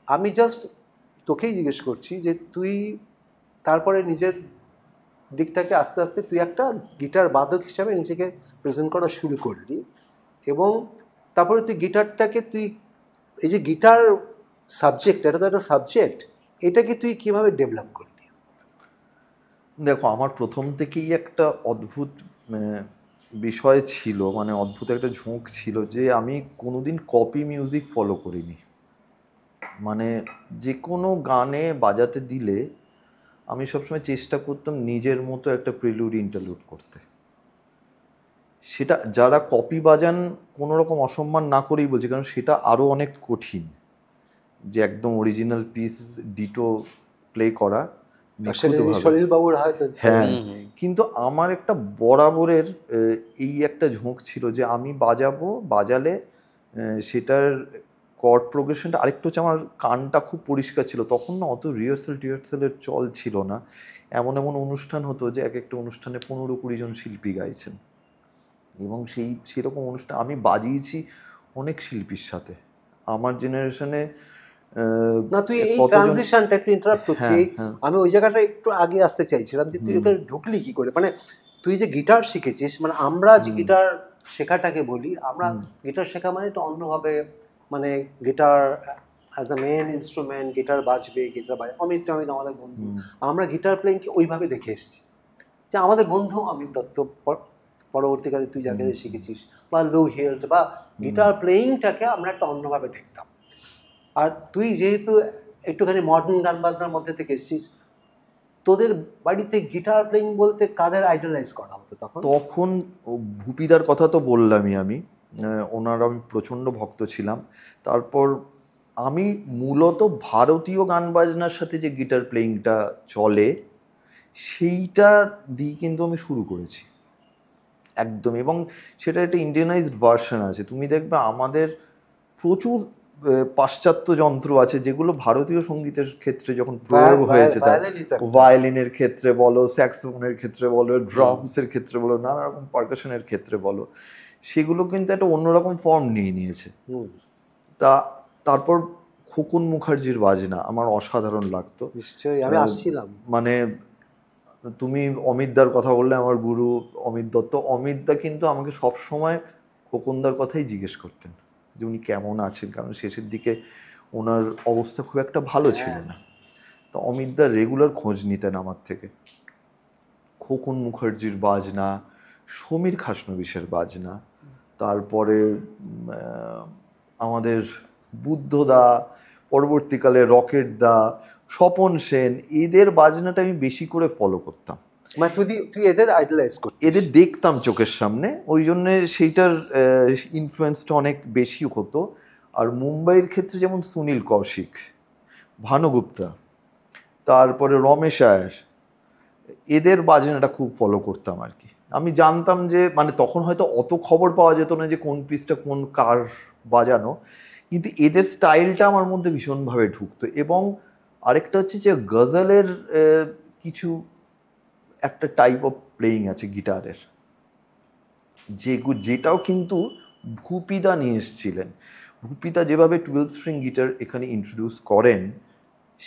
আমি জাস্ট তোকেই জিজ্ঞেস করছি যে তুই তারপরে নিজের দিকটাকে আস্তে আস্তে তুই একটা গিটার বাদক হিসাবে নিজেকে প্রেজেন্ট করা শুরু করলি, এবং তারপরে তুই গিটারটাকে তুই, এই যে গিটার সাবজেক্ট, এটা তো একটা সাবজেক্ট, এটাকে তুই কীভাবে ডেভেলপ করলি? দেখো, আমার প্রথম থেকেই একটা অদ্ভুত বিষয় ছিল, মানে অদ্ভুত একটা ঝোঁক ছিল যে আমি কোনোদিন কপি মিউজিক ফলো করিনি। মানে যে কোনো গানে বাজাতে দিলে আমি সবসময় চেষ্টা করতাম নিজের মতো একটা প্রিলুড ইন্টারলুড করতে। সেটা যারা কপি বাজান কোনো রকম অসম্মান না করেই বলছে, কারণ সেটা আরও অনেক কঠিন, যে একদম অরিজিনাল পিস ডিটো প্লে করা। হ্যাঁ, কিন্তু আমার একটা বরাবরের এই একটা ঝোঁক ছিল যে আমি বাজালে সেটার কর্ড প্রোগ্রেশনটা আরেকটু হচ্ছে, আমার কানটা খুব পরিষ্কার ছিল তখন না, অত রিহার্সালের চল ছিল না। এমন অনুষ্ঠান হতো যে এক একটা অনুষ্ঠানে 15-20 জন শিল্পী গাইছেন, এবং সেরকম অনুষ্ঠান আমি বাজিয়েছি অনেক শিল্পীর সাথে আমার জেনারেশনে। না, তুই এই ট্রানজিশনটা একটু ইন্টারাপ্ট করছি, আমি ওই জায়গাটা একটু আগে আসতে চাইছিলাম যে তুই ওখানে ঢুকলি কি করে, মানে তুই যে গিটার শিখেছিস, মানে আমরা যে গিটার শেখাটাকে বলি, আমরা গিটার শেখা মানে একটু অন্যভাবে, মানে guitar as a main instrument, guitar বাজবে, অমিত আমাদের বন্ধু, আমরা গিটার প্লেইংকে ওইভাবে দেখে এসেছি। যে আমাদের বন্ধু অমিত দত্ত, পরবর্তীকালে তুই যাকে শিখেছিস, বা লো হিল্ট, বা গিটার প্লেইংটাকে আমরা একটা অন্যভাবে দেখতাম। আর তুই যেহেতু একটুখানি মডার্ন গান বাজনার মধ্যে থেকে এসেছিস, তোদের বাড়িতে গিটার প্লেইং বলতে কাদের আইডলাইজ করা হতো তখন? তখন ভুপিদার কথা তো বললামই, আমি ওনার আমি প্রচণ্ড ভক্ত ছিলাম। তারপর আমি মূলত ভারতীয় গান বাজনার সাথে যে গিটার প্লেইংটা চলে সেইটা দিয়ে কিন্তু আমি শুরু করেছি একদম, এবং সেটা একটা ইন্ডিয়ানাইজড ভার্সন আছে। তুমি দেখবে আমাদের প্রচুর পাশ্চাত্য যন্ত্র আছে যেগুলো ভারতীয় সঙ্গীতের ক্ষেত্রে যখন প্রয়োগ হয়েছে, ভায়োলিনের ক্ষেত্রে বলো, স্যাক্সোফোনের ক্ষেত্রে বলো, ড্রামসের ক্ষেত্রে বলো, নানা রকম পারকাশনের ক্ষেত্রে বলো, সেগুলো কিন্তু একটা অন্যরকম ফর্ম নিয়ে নিয়েছে। তারপর খোকন মুখার্জির বাজনা আমার অসাধারণ লাগতো। নিশ্চয়ই, আমি আসছিলাম। মানে তুমি অমিতদার কথা বললে, আমার গুরু অমিত দত্ত, অমিতদা কিন্তু আমাকে সবসময় খোকনদার কথাই জিজ্ঞেস করতেন যে উনি কেমন আছেন, কারণ শেষের দিকে ওনার অবস্থা খুব একটা ভালো ছিল না। তো অমিতদা রেগুলার খোঁজ নিতেন আমার থেকে। খোকন মুখার্জির বাজনা, সমীর খাসনবিশের বাজনা, তারপরে আমাদের বুদ্ধদা, পরবর্তীকালে রকেট দা, স্বপন সেন, এদের বাজনাটা আমি বেশি করে ফলো করতাম। মানে তুই এদের আইডলাইজ করতিস? এদের দেখতাম চোখের সামনে, ওই জন্যে সেইটার ইনফ্লুয়েন্সটা অনেক বেশি হতো। আর মুম্বাইয়ের ক্ষেত্রে যেমন সুনীল কৌশিক, ভানুগুপ্তা, তারপরে রমেশ আয়ার, এদের বাজনাটা খুব ফলো করতাম আর কি। আমি জানতাম যে মানে তখন হয়তো অত খবর পাওয়া যেত না যে কোন পিসটা কোন কার বাজানো, কিন্তু এদের স্টাইলটা আমার মধ্যে ভীষণভাবে ঢুকতো। এবং আরেকটা হচ্ছে যে গজলের কিছু একটা টাইপ অফ প্লেয়িং আছে গিটারের, যেটাও কিন্তু ভূপিদা নিয়ে এসেছিলেন। ভূপিদা যেভাবে 12 স্ট্রিং গিটার এখানে ইন্ট্রোডিউস করেন,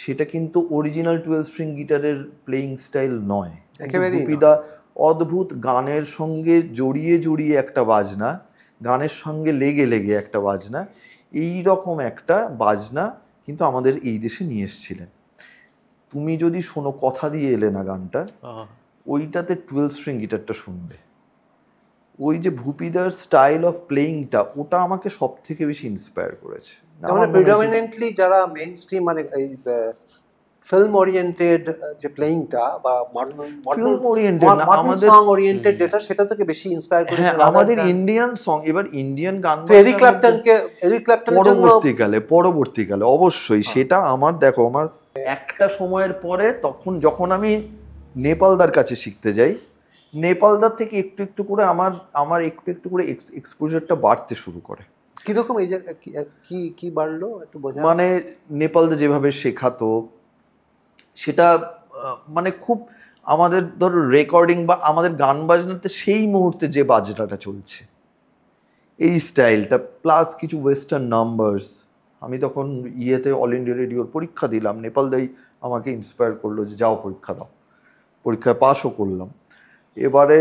সেটা কিন্তু অরিজিনাল 12 স্ট্রিং গিটারের প্লেয়িং স্টাইল নয়। ভূপিদা অদ্ভুত গানের সঙ্গে জড়িয়ে জড়িয়ে একটা বাজনা, গানের সঙ্গে লেগে লেগে একটা বাজনা, এই রকম একটা বাজনা কিন্তু আমাদের এই দেশে নিয়ে এসেছিলেন। তুমি যদি শোনো কথা দিয়ে এলে না গানটা, ওইটাতে 12 স্ট্রিং গিটারটা শুনবে। ওই যে ভূপিদার স্টাইল অফ প্লেয়িংটা, ওটা আমাকে সব থেকে বেশি ইন্সপায়ার করেছে। মানে প্রিডমিনেন্টলি যারা মেইন স্ট্রিম মানে এই ফিল্ম ওরিয়েন্টেড যে প্লেইংটা বা ফিল্ম ওরিয়েন্টেড না, আমাদের সং ওরিয়েন্টেড যেটা, সেটা থেকে বেশি ইন্সপায়ার করেছে। হ্যাঁ, আমাদের ইন্ডিয়ান সং, এবার ইন্ডিয়ান গান এরিক ক্ল্যাপটনের জন্য পরবর্তীকালে অবশ্যই সেটা আমার, দেখো আমার একটা সময়ের পরে তখন যখন আমি নেপালদার কাছে শিখতে যাই, নেপালদার থেকে একটু একটু করে আমার একটু একটু করে এক্সপোজারটা বাড়তে শুরু করে। কিরকম এই যে কি বাড়লো একটু বোঝা? মানে নেপালদা যেভাবে শেখাতো সেটা মানে খুব আমাদের ধরো রেকর্ডিং বা আমাদের গান বাজনাতে সেই মুহূর্তে যে বাজনাটা চলছে এই স্টাইলটা, প্লাস কিছু ওয়েস্টার্ন নাম্বারস। আমি তখন ইয়েতে অল ইন্ডিয়া রেডিওর পরীক্ষা দিলাম, নেপালদাই আমাকে ইন্সপায়ার করলো যে যাও পরীক্ষা দাও, পরীক্ষায় পাসও করলাম। এবারে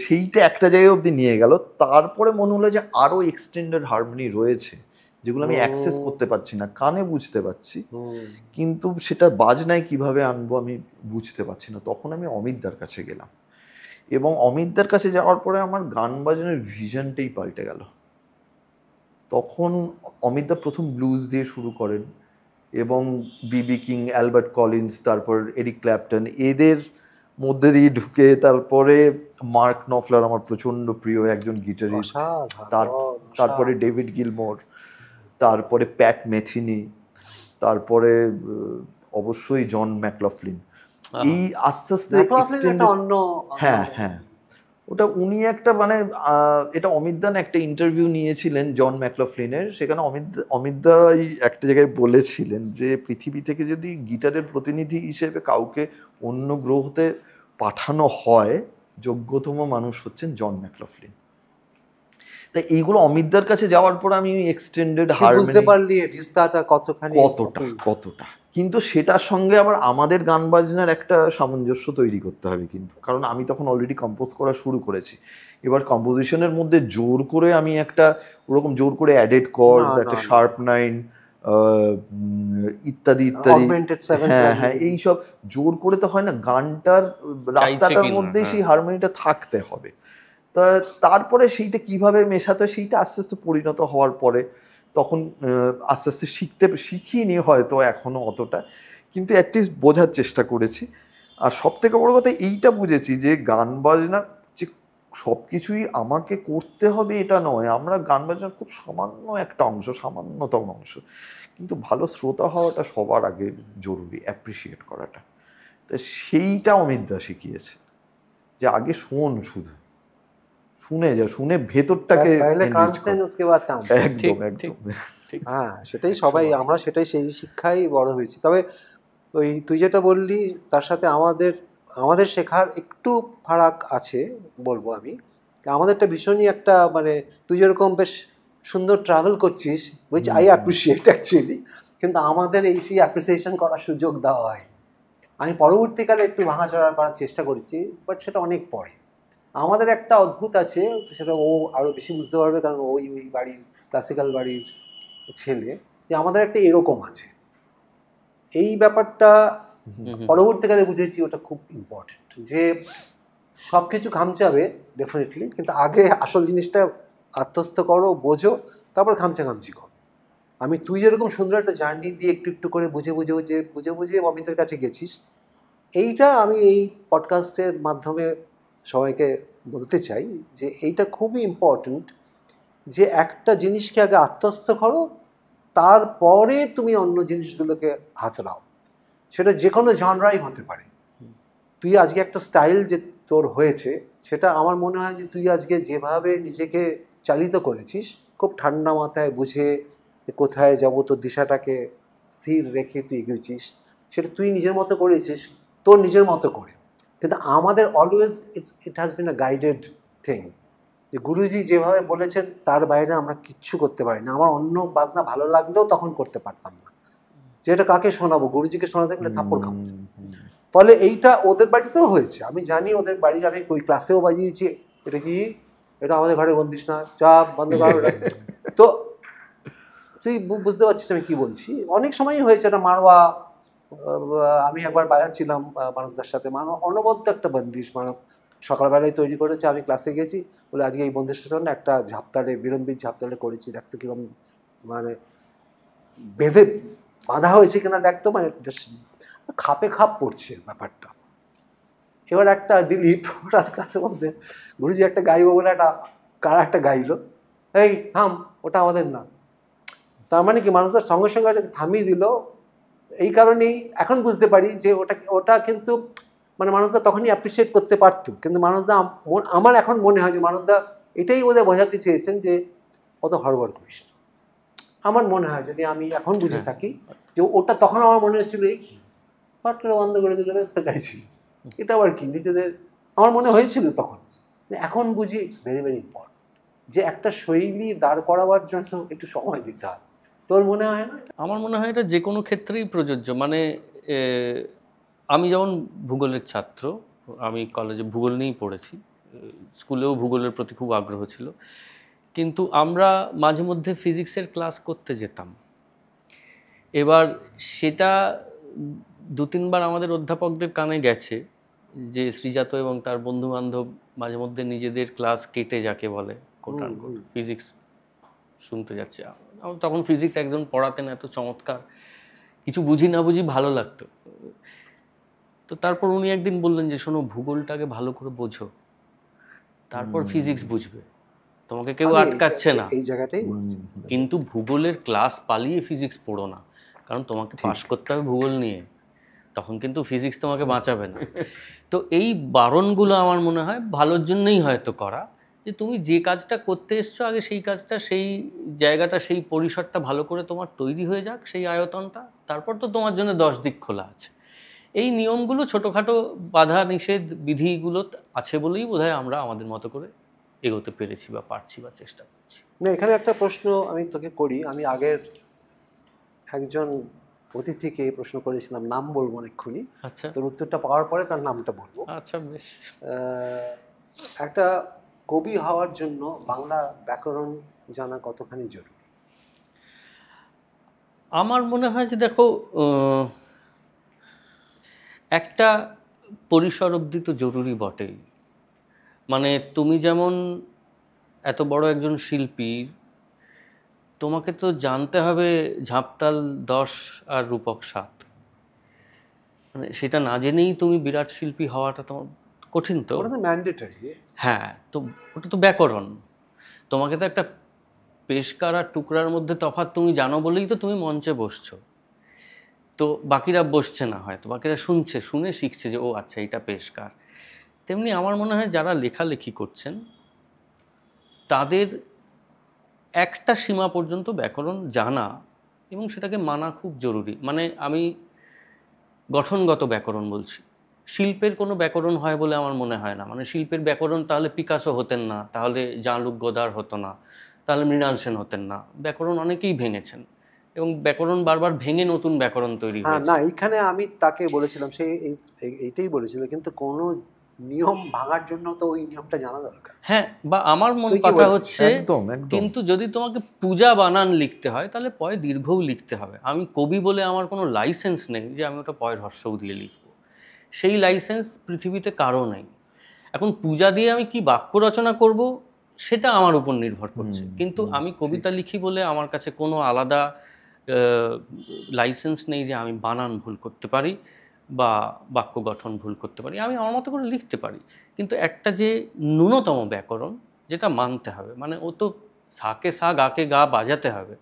সেইটা একটা জায়গায় অবধি নিয়ে গেল, তারপরে মনে হলো যে আরও এক্সটেন্ডেড হারমোনি রয়েছে যেগুলো আমি অ্যাক্সেস করতে পারছি না, কানে বুঝতে পারছি কিন্তু সেটা বাজনায় কিভাবে আনবো আমি বুঝতে পারছি না। তখন আমি অমিতদার কাছে গেলাম, এবং অমিতদার কাছে যাওয়ার পরে আমার গান বাজনার ভিশনটাই পাল্টে গেল। তখন অমিতদা প্রথম ব্লুজ দিয়ে শুরু করেন, এবং বিবি কিং, অ্যালবার্ট কলিন্স, তারপর এরিক ক্ল্যাপটন, এদের মধ্যে দিয়ে ঢুকে তারপরে মার্ক নফলার আমার প্রচণ্ড প্রিয় একজন গিটারিস্ট, তারপরে ডেভিড গিলমোর, তারপরে প্যাট মেথিনি, তারপরে অবশ্যই জন ম্যাকলফলিন। এই আস্তে আস্তে হ্যাঁ হ্যাঁ, ওটা উনি একটা মানে এটা অমিতদান একটা ইন্টারভিউ নিয়েছিলেন জন ম্যাকলফলিনের, সেখানে অমিতদা একটা জায়গায় বলেছিলেন যে পৃথিবী থেকে যদি গিটারের প্রতিনিধি হিসেবে কাউকে অন্য গ্রহতে পাঠানো হয়, যোগ্যতম মানুষ হচ্ছেন জন ম্যাকলফলিন। তাই এইগুলো অমিতদার কাছে যাওয়ার পর আমি এক্সটেন্ডেড হারমোনি কতটা, কিন্তু সেটার সঙ্গে আবার আমাদের গান বাজনার একটা সামঞ্জস্য তৈরি করতে হবে কিন্তু, কারণ আমি তখন অলরেডি কম্পোজ করা শুরু করেছি। এবার কম্পোজিশনের মধ্যে জোর করে আমি একটা ওরকম জোর করে অ্যাডেড কর্ডস, একটা শার্প নাইন ইত্যাদি ইত্যাদি, হ্যাঁ হ্যাঁ, এইসব জোর করে তো হয় না, গানটার রাস্তাটার মধ্যে সেই হারমোনিটা থাকতে হবে। তা তারপরে সেইটা কিভাবে মেশাতে সেইটা আস্তে আস্তে পরিণত হওয়ার পরে তখন আস্তে আস্তে শিখিনি হয়তো এখনো অতটা, কিন্তু অ্যাটলিস্ট বোঝার চেষ্টা করেছি। আর সব থেকে বড় কথা এইটা বুঝেছি যে গান বাজনা যে সব কিছুই আমাকে করতে হবে এটা নয়, আমরা গান বাজনার খুব সামান্য একটা অংশ, সামান্যতম অংশ, কিন্তু ভালো শ্রোতা হওয়াটা সবার আগে জরুরি, অ্যাপ্রিসিয়েট করাটা। তা সেইটা অমিতদা শিখিয়েছে যে আগে শোন, শুধু শুনে যা, শুনে ভেতরটাকে একদম একদম। হ্যাঁ, সেটাই সবাই আমরা সেই শিক্ষাই বড় হয়েছি। তবে ওই তুই যেটা বললি তার সাথে আমাদের শেখার একটু ফারাক আছে বলবো আমি। আমাদেরটা ভীষণই একটা মানে তুই যেরকম বেশ সুন্দর ট্রাভেল করছিস, উইচ আই অ্যাপ্রিসিয়েট অ্যাকচুয়ালি, কিন্তু আমাদের সেই অ্যাপ্রিসিয়েশন করার সুযোগ দেওয়া হয়নি। আমি পরবর্তীকালে একটু ভাঙাচড়া করার চেষ্টা করেছি, বাট সেটা অনেক পরে। আমাদের একটা অদ্ভুত আছে, সেটা ও আরও বেশি বুঝতে পারবে কারণ ওই বাড়ির ক্লাসিক্যাল বাড়ির ছেলে, যে আমাদের একটা এরকম আছে। এই ব্যাপারটা পরবর্তীকালে বুঝেছি ওটা খুব ইম্পর্টেন্ট, যে সব কিছু খামচাবে ডেফিনেটলি, কিন্তু আগে আসল জিনিসটা আত্মস্থ করো, বোঝো, তারপর খামচাখামচি করো। আমি তুই যেরকম সুন্দর একটা জার্নি দিয়ে একটু একটু করে বুঝে অমিতের কাছে গেছিস, এইটা আমি এই পডকাস্টের মাধ্যমে সবাইকে বলতে চাই যে এইটা খুবই ইম্পর্ট্যান্ট, যে একটা জিনিসকে আগে আত্মস্থ করো, তারপরে তুমি অন্য জিনিসগুলোকে হাতড়াও। সেটা যে কোনো জনরাই হতে পারে। তুই আজকে একটা স্টাইল যে তোর হয়েছে, সেটা আমার মনে হয় যে তুই আজকে যেভাবে নিজেকে চালিত করেছিস, খুব ঠান্ডা মাথায় বুঝে কোথায় যাবো তোর দিশাটাকে স্থির রেখে তুই এগিয়েছিস, সেটা তুই নিজের মতো করেছিস, তোর নিজের মতো করে। কিন্তু আমাদের always it has been a guided thing, যে গুরুজি যেভাবে বলেছেন তার বাইরে আমরা কিচ্ছু করতে পারি না। আমার অন্য বাজনা ভালো লাগলেও তখন করতে পারতাম না, যে এটা কাকে শোনাবো, গুরুজিকে শোনাতে গেলে থাপ্পড় খাবো। ফলে এইটা ওদের বাড়িতেও হয়েছে, আমি জানি ওদের বাড়ি, আমি ওই ক্লাসেও বাজিয়েছি, এটা কি, এটা আমাদের ঘরে বন্দিস না, চাপ বন্ধ কর। তো তুই বুঝতে পারছিস আমি কি বলছি। অনেক সময়ই হয়েছে, এটা মারোয়া, আমি একবার বাজাচ্ছিলাম মানুষদের সাথে, অনবদ্য একটা বন্দিশ মানব সকালবেলায় তৈরি করেছে, আমি ক্লাসে গেছি, বলে আজকে এই বন্দিশের জন্য একটা ঝাপতালে, বিলম্বিত ঝাপতালে করেছি, দেখতো কিরকম মানে বেঁধে বাঁধা হয়েছে কিনা দেখতো, মানে খাপে খাপ পড়ছে ব্যাপারটা। এবার একটা দিলীপ ওটা ক্লাসের মধ্যে গুরুজি একটা গাইবো বলে একটা গাইলো, এই থাম, ওটা আমাদের না। তার মানে কি, মানুষদের সঙ্গে সঙ্গে থামিয়ে দিল। এই কারণেই এখন বুঝতে পারি যে ওটা কিন্তু মানে মানুষরা তখনই অ্যাপ্রিসিয়েট করতে পারতো, কিন্তু মানুষরা, আমার এখন মনে হয় যে মানুষরা এটাই বোধহয় বোঝাতে চেয়েছেন যে অত হড়বড় করিস না। আমার মনে হয়, যদি আমি এখন বুঝে থাকি, যে ওটা তখন আমার মনে হচ্ছিল এই কি হট করে বন্ধ করে দিল, ব্যস্ত গাইছিল, এটা আবার কি নিজেদের, আমার মনে হয়েছিল তখন। এখন বুঝি ইটস ভেরি ভেরি ইম্পর্টেন্ট যে একটা শৈলী দাঁড় করাবার জন্য একটু সময় দিতে হয়। তোর মনে হয় না? আমার মনে হয় এটা যে কোনো ক্ষেত্রেই প্রযোজ্য। মানে আমি যেমন ভূগোলের ছাত্র, আমি কলেজে ভূগোল নিয়েই পড়েছি, স্কুলেও ভূগোলের প্রতি খুব আগ্রহ ছিল, কিন্তু আমরা মাঝে মধ্যে ফিজিক্সের ক্লাস করতে যেতাম। এবার সেটা 2-3বার আমাদের অধ্যাপকদের কানে গেছে যে শ্রীজাত এবং তার বন্ধু বান্ধব মাঝে মধ্যে নিজেদের ক্লাস কেটে, যাকে বলে কোটান কোট, ফিজিক্স শুনতে যাচ্ছে। আমার তখন ফিজিক্স একজন পড়াতেন এত চমৎকার, কিছু বুঝি না বুঝি ভালো লাগতো। তো তারপর উনি একদিন বললেন যে শোনো, ভূগোলটাকে ভালো করে বোঝো, তারপর ফিজিক্স বুঝবে, তোমাকে কেউ আটকাচ্ছে না। এই জায়গাটাই কিন্তু ভূগোলের ক্লাস পালিয়ে ফিজিক্স পড়ো না, কারণ তোমাকে পাস করতে হবে ভূগোল নিয়ে, তখন কিন্তু ফিজিক্স তোমাকে বাঁচাবে না। তো এই বারণগুলো আমার মনে হয় ভালোর জন্যই হয়তো করা, যে তুমি যে কাজটা করতে এসছো আগে সেই কাজটা, সেই জায়গাটা, সেই পরিসরটা ভালো করে তোমার তৈরি হয়ে যাক, সেই আয়তনটা, তারপর তো তোমার জন্য 10 দিক খোলা আছে। এই নিয়মগুলো, ছোটোখাটো বাধা নিষেধ বিধিগুলো আছে বলেই বোধহয় আমরা আমাদের মতো করে এগোতে পেরেছি বা পারছি বা চেষ্টা করছি। না, এখানে একটা প্রশ্ন আমি তোকে করি। আমি আগের একজন অতিথিকে এই প্রশ্ন করেছিলাম, নাম বলবো না এক্ষুনি, আচ্ছা, তোর উত্তরটা পাওয়ার পরে তার নামটা বলবো। আচ্ছা, বেশ। একটা কবি হওয়ার জন্য বাংলা ব্যাকরণ জানা কতখানি জরুরি? আমার মনে হয় যে দেখো, একটা পরিসর অবধি তো জরুরি বটেই। মানে তুমি যেমন এত বড় একজন শিল্পী, তোমাকে তো জানতে হবে ঝাঁপতাল 10 আর রূপক 7। মানে সেটা না জেনেই তুমি বিরাট শিল্পী হওয়াটা তোমার কঠিন। তো ওটা তো ম্যান্ডেটরি। হ্যাঁ, তো ওটা তো ব্যাকরণ। তোমাকে তো একটা পেশকার আর টুকরার মধ্যে তফাৎ তুমি জানো বলেই তো তুমি মঞ্চে বসছো। তো বাকিরা বসছে না, হয়তো বাকিরা শুনছে, শুনে শিখছে যে ও আচ্ছা এটা পেশকার। তেমনি আমার মনে হয় যারা লেখালেখি করছেন তাদের একটা সীমা পর্যন্ত ব্যাকরণ জানা এবং সেটাকে মানা খুব জরুরি। মানে আমি গঠনগত ব্যাকরণ বলছি, শিল্পের কোনো ব্যাকরণ হয় বলে আমার মনে হয় না। মানে শিল্পের ব্যাকরণ, তাহলে পিকাসো হতেন না, তাহলে জাঁ-লুক গোদার হতো না, তাহলে মৃণাল সেন হতেন না। ব্যাকরণ অনেকেই ভেঙেছেন এবং ব্যাকরণ বারবার ভেঙে নতুন ব্যাকরণ তৈরি হয়েছে। না, এইখানে আমি তাকে বলেছিলাম, সে এইটাই বলেছিল, কিন্তু কোনো নিয়ম ভাঙার জন্য তো ওই নিয়মটা জানা দরকার। হ্যাঁ, বা আমার মন কথা হচ্ছে, একদম। কিন্তু যদি তোমাকে পূজা বানান লিখতে হয় তাহলে পয় দীর্ঘও লিখতে হবে। আমি কবি বলে আমার কোনো লাইসেন্স নেই যে আমি ওটা পয়ের হ্রস্বও দিয়ে লিখব, সেই লাইসেন্স পৃথিবীতে কারও নেই। এখন পূজা দিয়ে আমি কি বাক্য রচনা করব সেটা আমার উপর নির্ভর করছে। কিন্তু আমি কবিতা লিখি বলে আমার কাছে কোনো আলাদা লাইসেন্স নেই যে আমি বানান ভুল করতে পারি বা বাক্য গঠন ভুল করতে পারি। আমি আমার মতো করে লিখতে পারি, কিন্তু একটা যে ন্যূনতম ব্যাকরণ, যেটা মানতে হবে। মানে ও তো সাকে সা গাকে গা বাজাতে হবে,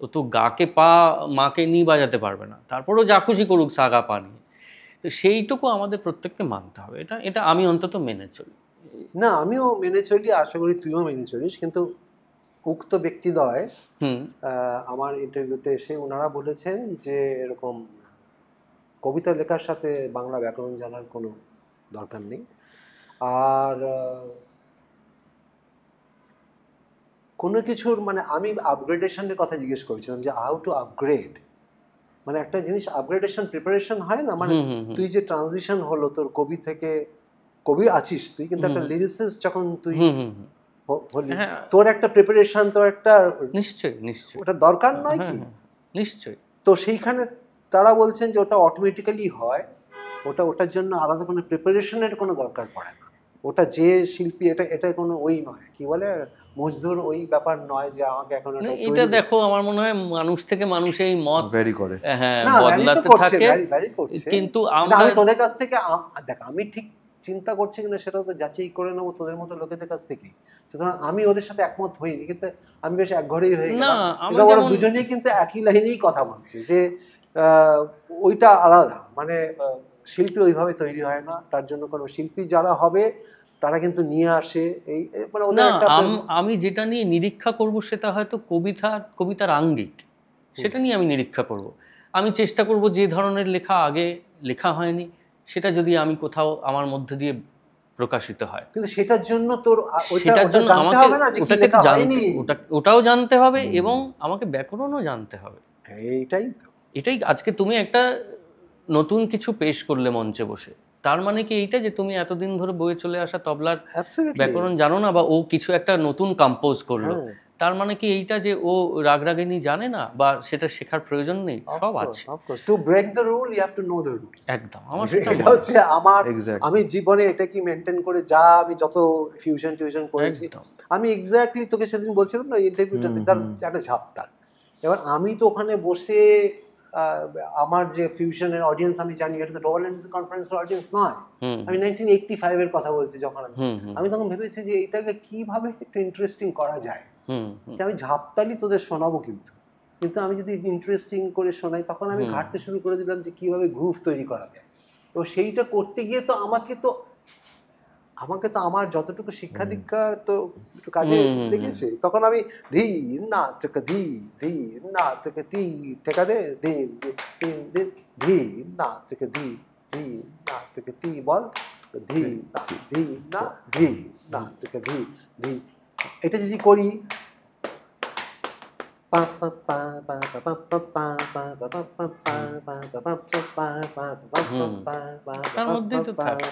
ও তো গাকে পা মাকে নি বাজাতে পারবে না, তারপরেও যা খুশি করুক সা গা পা নিয়ে। তো সেইটুকু আমাদের প্রত্যেককে মানতে হবে, এটা এটা আমি অন্তত মেনে চলি। না, আমিও মেনে চলি, আশা করি তুইও মেনে চলিস। কিন্তু উক্ত ব্যক্তিদ্বয় হুম আমার ইন্টারভিউতে এসে ওনারা বলেছেন যে এরকম কবিতা লেখার সাথে বাংলা ব্যাকরণ জানার কোনো দরকার নেই। আর কোনো কিছুর মানে আমি আপগ্রেডেশনের কথা জিজ্ঞেস করেছিলাম যে হাউ টু আপগ্রেড, মানে একটা জিনিস আপগ্রেডেশন প্রিপারেশন হয় না, মানে তুই যে ট্রানজিশন হলো তোর কবি থেকে, কবি আছিস তুই কিন্তু একটা লিরিসিস্ট যখন তুই হলি, তোর একটা প্রিপারেশন, তোর একটা নিশ্চয়ই নিশ্চয়ই ওটা দরকার নয় কি? নিশ্চয়ই। তো সেইখানে তারা বলছেন যে ওটা অটোমেটিক্যালি হয়, ওটার জন্য আলাদা কোনো প্রিপারেশনের কোনো দরকার পড়ে না। ওটা যে শিল্পী, এটা কোনো ওই নয়, কি বলে মজদুর, ওই ব্যাপার নয় যে আমাকে এখন এটা দেখো, আমার মনে হয় মানুষ থেকে মানুষ এই মত ভ্যারি করে, হ্যাঁ না বদলাতে থাকে, কিন্তু আমি তোদের কাছ থেকে দেখ, আমি ঠিক চিন্তা করছি কিনা সেটা তো যাচাই করে নেবো তোদের মতো লোকেদের কাছ থেকেই। সুতরাং আমি ওদের সাথে একমত হইনি, কিন্তু আমি বেশ একঘরেই হয়ে গেলাম। ওরা দুজনেই কিন্তু একই লাইনেই কথা বলছে যে ওইটা আলাদা, মানে শিল্পী ওইভাবে তৈরি হয় না, তার জন্য কোনো শিল্পী যারা হবে তারা কিন্তু নিয়ে আসে এই মানে ওদের একটা। আমি যেটা নিয়ে নিরীক্ষা করব সেটা হয়তো কবিতার আঙ্গিক, সেটা নিয়ে আমি নিরীক্ষা করব। আমি চেষ্টা করব যে ধরনের লেখা আগে লেখা হয়নি সেটা যদি আমি কোথাও আমার মধ্যে দিয়ে প্রকাশিত হয়, কিন্তু সেটার জন্য তোর সেটার জন্য আমাকে ওটাও জানতে হবে এবং আমাকে ব্যাকরণও জানতে হবে। এটাই আজকে তুমি একটা নতুন কিছু পেশ করলে মঞ্চে বসে, তার মানে কি এইটা যে তুমি এতদিন ধরে বয়ে চলে আসা তবলার ব্যাকরণ জানো না, বা ও কিছু একটা নতুন কম্পোজ করলো, তার মানে কি এইটা যে ও রাগরাগিনী জানে না বা সেটা শেখার প্রয়োজন নেই? সব আছে। To break the rule you have to know the rule. একদম, আমার এটা হচ্ছে আমার, আমি জীবনে এটা কি মেনটেন করে যা আমি যত টিউশন করেছি, আমি এক্স্যাক্টলি তোকে সেদিন বলছিলাম না ইন্টারভিউটাতে, তার একটা ঝাপতাল। এবার আমি তো ওখানে বসে আমার যে ফিউশনের অডিয়েন্স আমি জানি এটা তো রোল্যান্ডস কনফারেন্সের অডিয়েন্স নয়, আমি 1985 এর কথা বলছি, যখন আমি তখন ভেবেছি যে এটাকে কিভাবে একটু ইন্টারেস্টিং করা যায়, যে আমি ঝাপতালি তোদের শোনাবো, কিন্তু আমি যদি ইন্টারেস্টিং করে শোনাই তখন আমি ঘাটতে শুরু করে দিলাম যে কিভাবে গ্রুভ তৈরি করা যায়। তো সেইটা করতে গিয়ে তো আমাকে তো আমার যতটুকু শিক্ষা দীক্ষা তো একটু কাজে লেগেছে। তখন আমি ধি না থেকে ধি না থেকে তি টেকা দে দিন দিন ধি না থেকে ধি না থেকে তি বল, ধি না থেকে ধি এটা যদি করি তার মধ্যেই তো থাকে।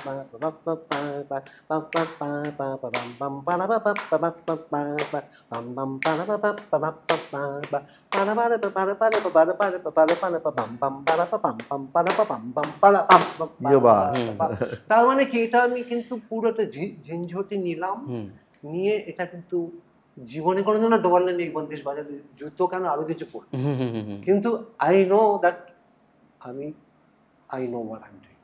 তার মানে কি, এটা আমি কিন্তু পুরোটা ঝিনঝটি নিয়ে এটা কিন্তু জীবনে কোনোদিনও ডবল লাইন 29 বাজাতে জুতো কেন আরো কিছু পড়ি, কিন্তু I know what I am doing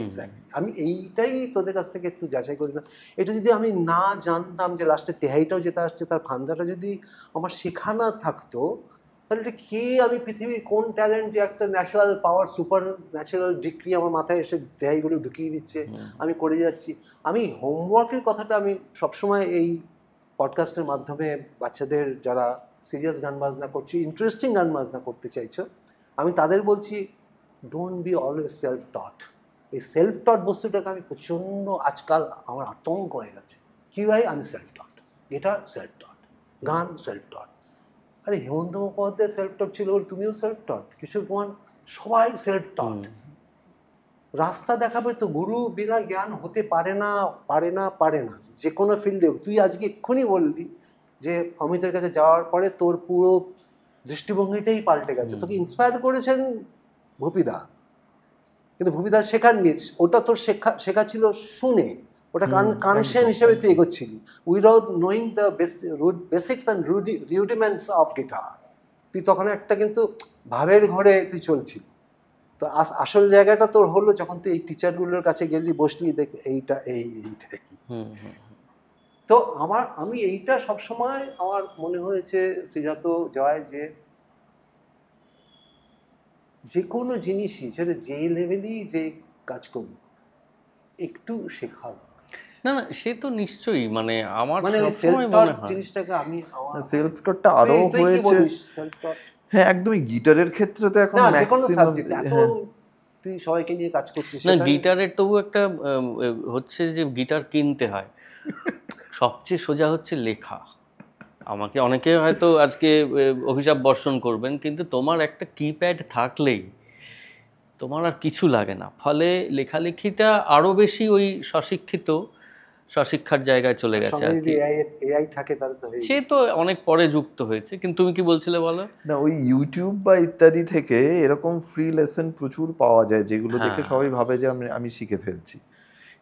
exactly. আমি এইটাই তোদের কাছ থেকে একটু যাচাই করেছিলাম। এটা যদি আমি না জানতাম যে লাস্টে তেহাইটাও যেটা আসছে তার ফান্দাটা যদি আমার শেখা না থাকতো, তাহলে এটা কে, আমি পৃথিবীর কোন ট্যালেন্ট যে একটা ন্যাচারাল পাওয়ার, সুপার ন্যাচারাল ডিগ্রি আমার মাথায় এসে তেহাইগুলো ঢুকিয়ে দিচ্ছে, আমি করে যাচ্ছি। আমি হোমওয়ার্কের কথাটা আমি সবসময় এই পডকাস্টের মাধ্যমে বাচ্চাদের যারা সিরিয়াস গান বাজনা করছে, ইন্টারেস্টিং গান বাজনা করতে চাইছো, আমি তাদের বলছি ডোন্ট বি অলওয়েজ সেলফ টট। এই সেলফ টট বস্তুটাকে আমি প্রচণ্ড আজকাল আমার আতঙ্ক হয়ে গেছে। কী ভাই, আমি সেলফ টট, গিটার সেলফ টট, গান সেলফ টট। আরে হেমন্ত মুখোপাধ্যায় সেলফ টট ছিল, তুমিও সেলফ টট, কিশোর কুমার, সবাই সেলফ টট। রাস্তা দেখাবে তো, গুরু বিনা জ্ঞান হতে পারে না যে কোনো ফিল্ডে। তুই আজকে এক্ষুনি বললি যে অমিতের কাছে যাওয়ার পরে তোর পুরো দৃষ্টিভঙ্গিটাই পাল্টে গেছে, তোকে ইন্সপায়ার করেছেন ভূপিদা, কিন্তু ভূপিদা শেখাননি, ওটা তোর শেখা ছিল শুনে, ওটা কানসেন হিসেবে তুই এগোচ্ছিলি without knowing the basics and rudiments of guitar. তুই তখন একটা কিন্তু ভাবের ঘরে তুই চলছিলি। তো আসল জায়গাটা তোর হলো যখন তুই এই টিচারগুলোর কাছে গেলি, বসলি, দেখ এইটাই। তো আমি এইটা সবসময় আমার মনে হয়েছে শ্রীজাত, জয়, যে কোনো জিনিসই সেটা যে লেভেলেই যে কাজ করি একটু শেখা। না না, সে তো নিশ্চয়ই, মানে আমার মানে সবসময় মনে হয় জিনিসটাকে আমি সেলফ টটটা আরো হয়েছে। হ্যাঁ, একদমই গিটারের ক্ষেত্রে তো এখন যে কোনো ম্যাক্সিমাম সাবজেক্ট এত তুই সবাইকে নিয়ে কাজ করছিস না। গিটারের তবু একটা হচ্ছে যে গিটার কিনতে হয়। সবচেয়ে সোজা হচ্ছে লেখা। আমাকে অনেকে হয়তো আজকে অভিশাপ বর্ষণ করবেন, কিন্তু তোমার একটা কিপ্যাড থাকলেই তোমার আর কিছু লাগে না। ফলে লেখালেখিটা আরো বেশি ওই স্বশিক্ষার জায়গায় চলে গেছে আর কি। এআই থাকে তাহলে তো সে তো অনেক পরে যুক্ত হয়েছে। কিন্তু তুমি কি বলছিলে বলো? না, ওই ইউটিউব বা ইত্যাদি থেকে এরকম ফ্রি লেসন প্রচুর পাওয়া যায়, যেগুলো দেখে সবাই ভাবে যে আমি শিখে ফেলছি।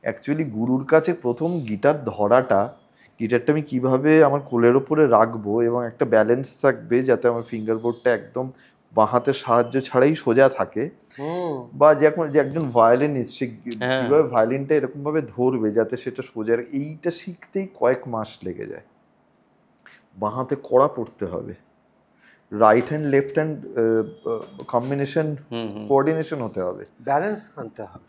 অ্যাকচুয়ালি গুরুর কাছে প্রথম গিটার ধরাটা, গিটারটা আমি কিভাবে আমার কোলের ওপরে রাখবো এবং একটা ব্যালেন্স থাকবে যাতে আমার ফিঙ্গার বোর্ডটা একদম বাঁ হাতের সাহায্য ছাড়াই সোজা থাকে, বা যে একজন ভায়োলিনিস্ট সে কিভাবে ভায়োলিনটা এরকম ভাবে ধরবে যাতে সেটা সোজা, এইটা শিখতেই কয়েক মাস লেগে যায়। বাঁ হাতে কড়া পড়তে হবে, right hand left hand combination coordination হতে হবে, ব্যালেন্স আনতে হবে।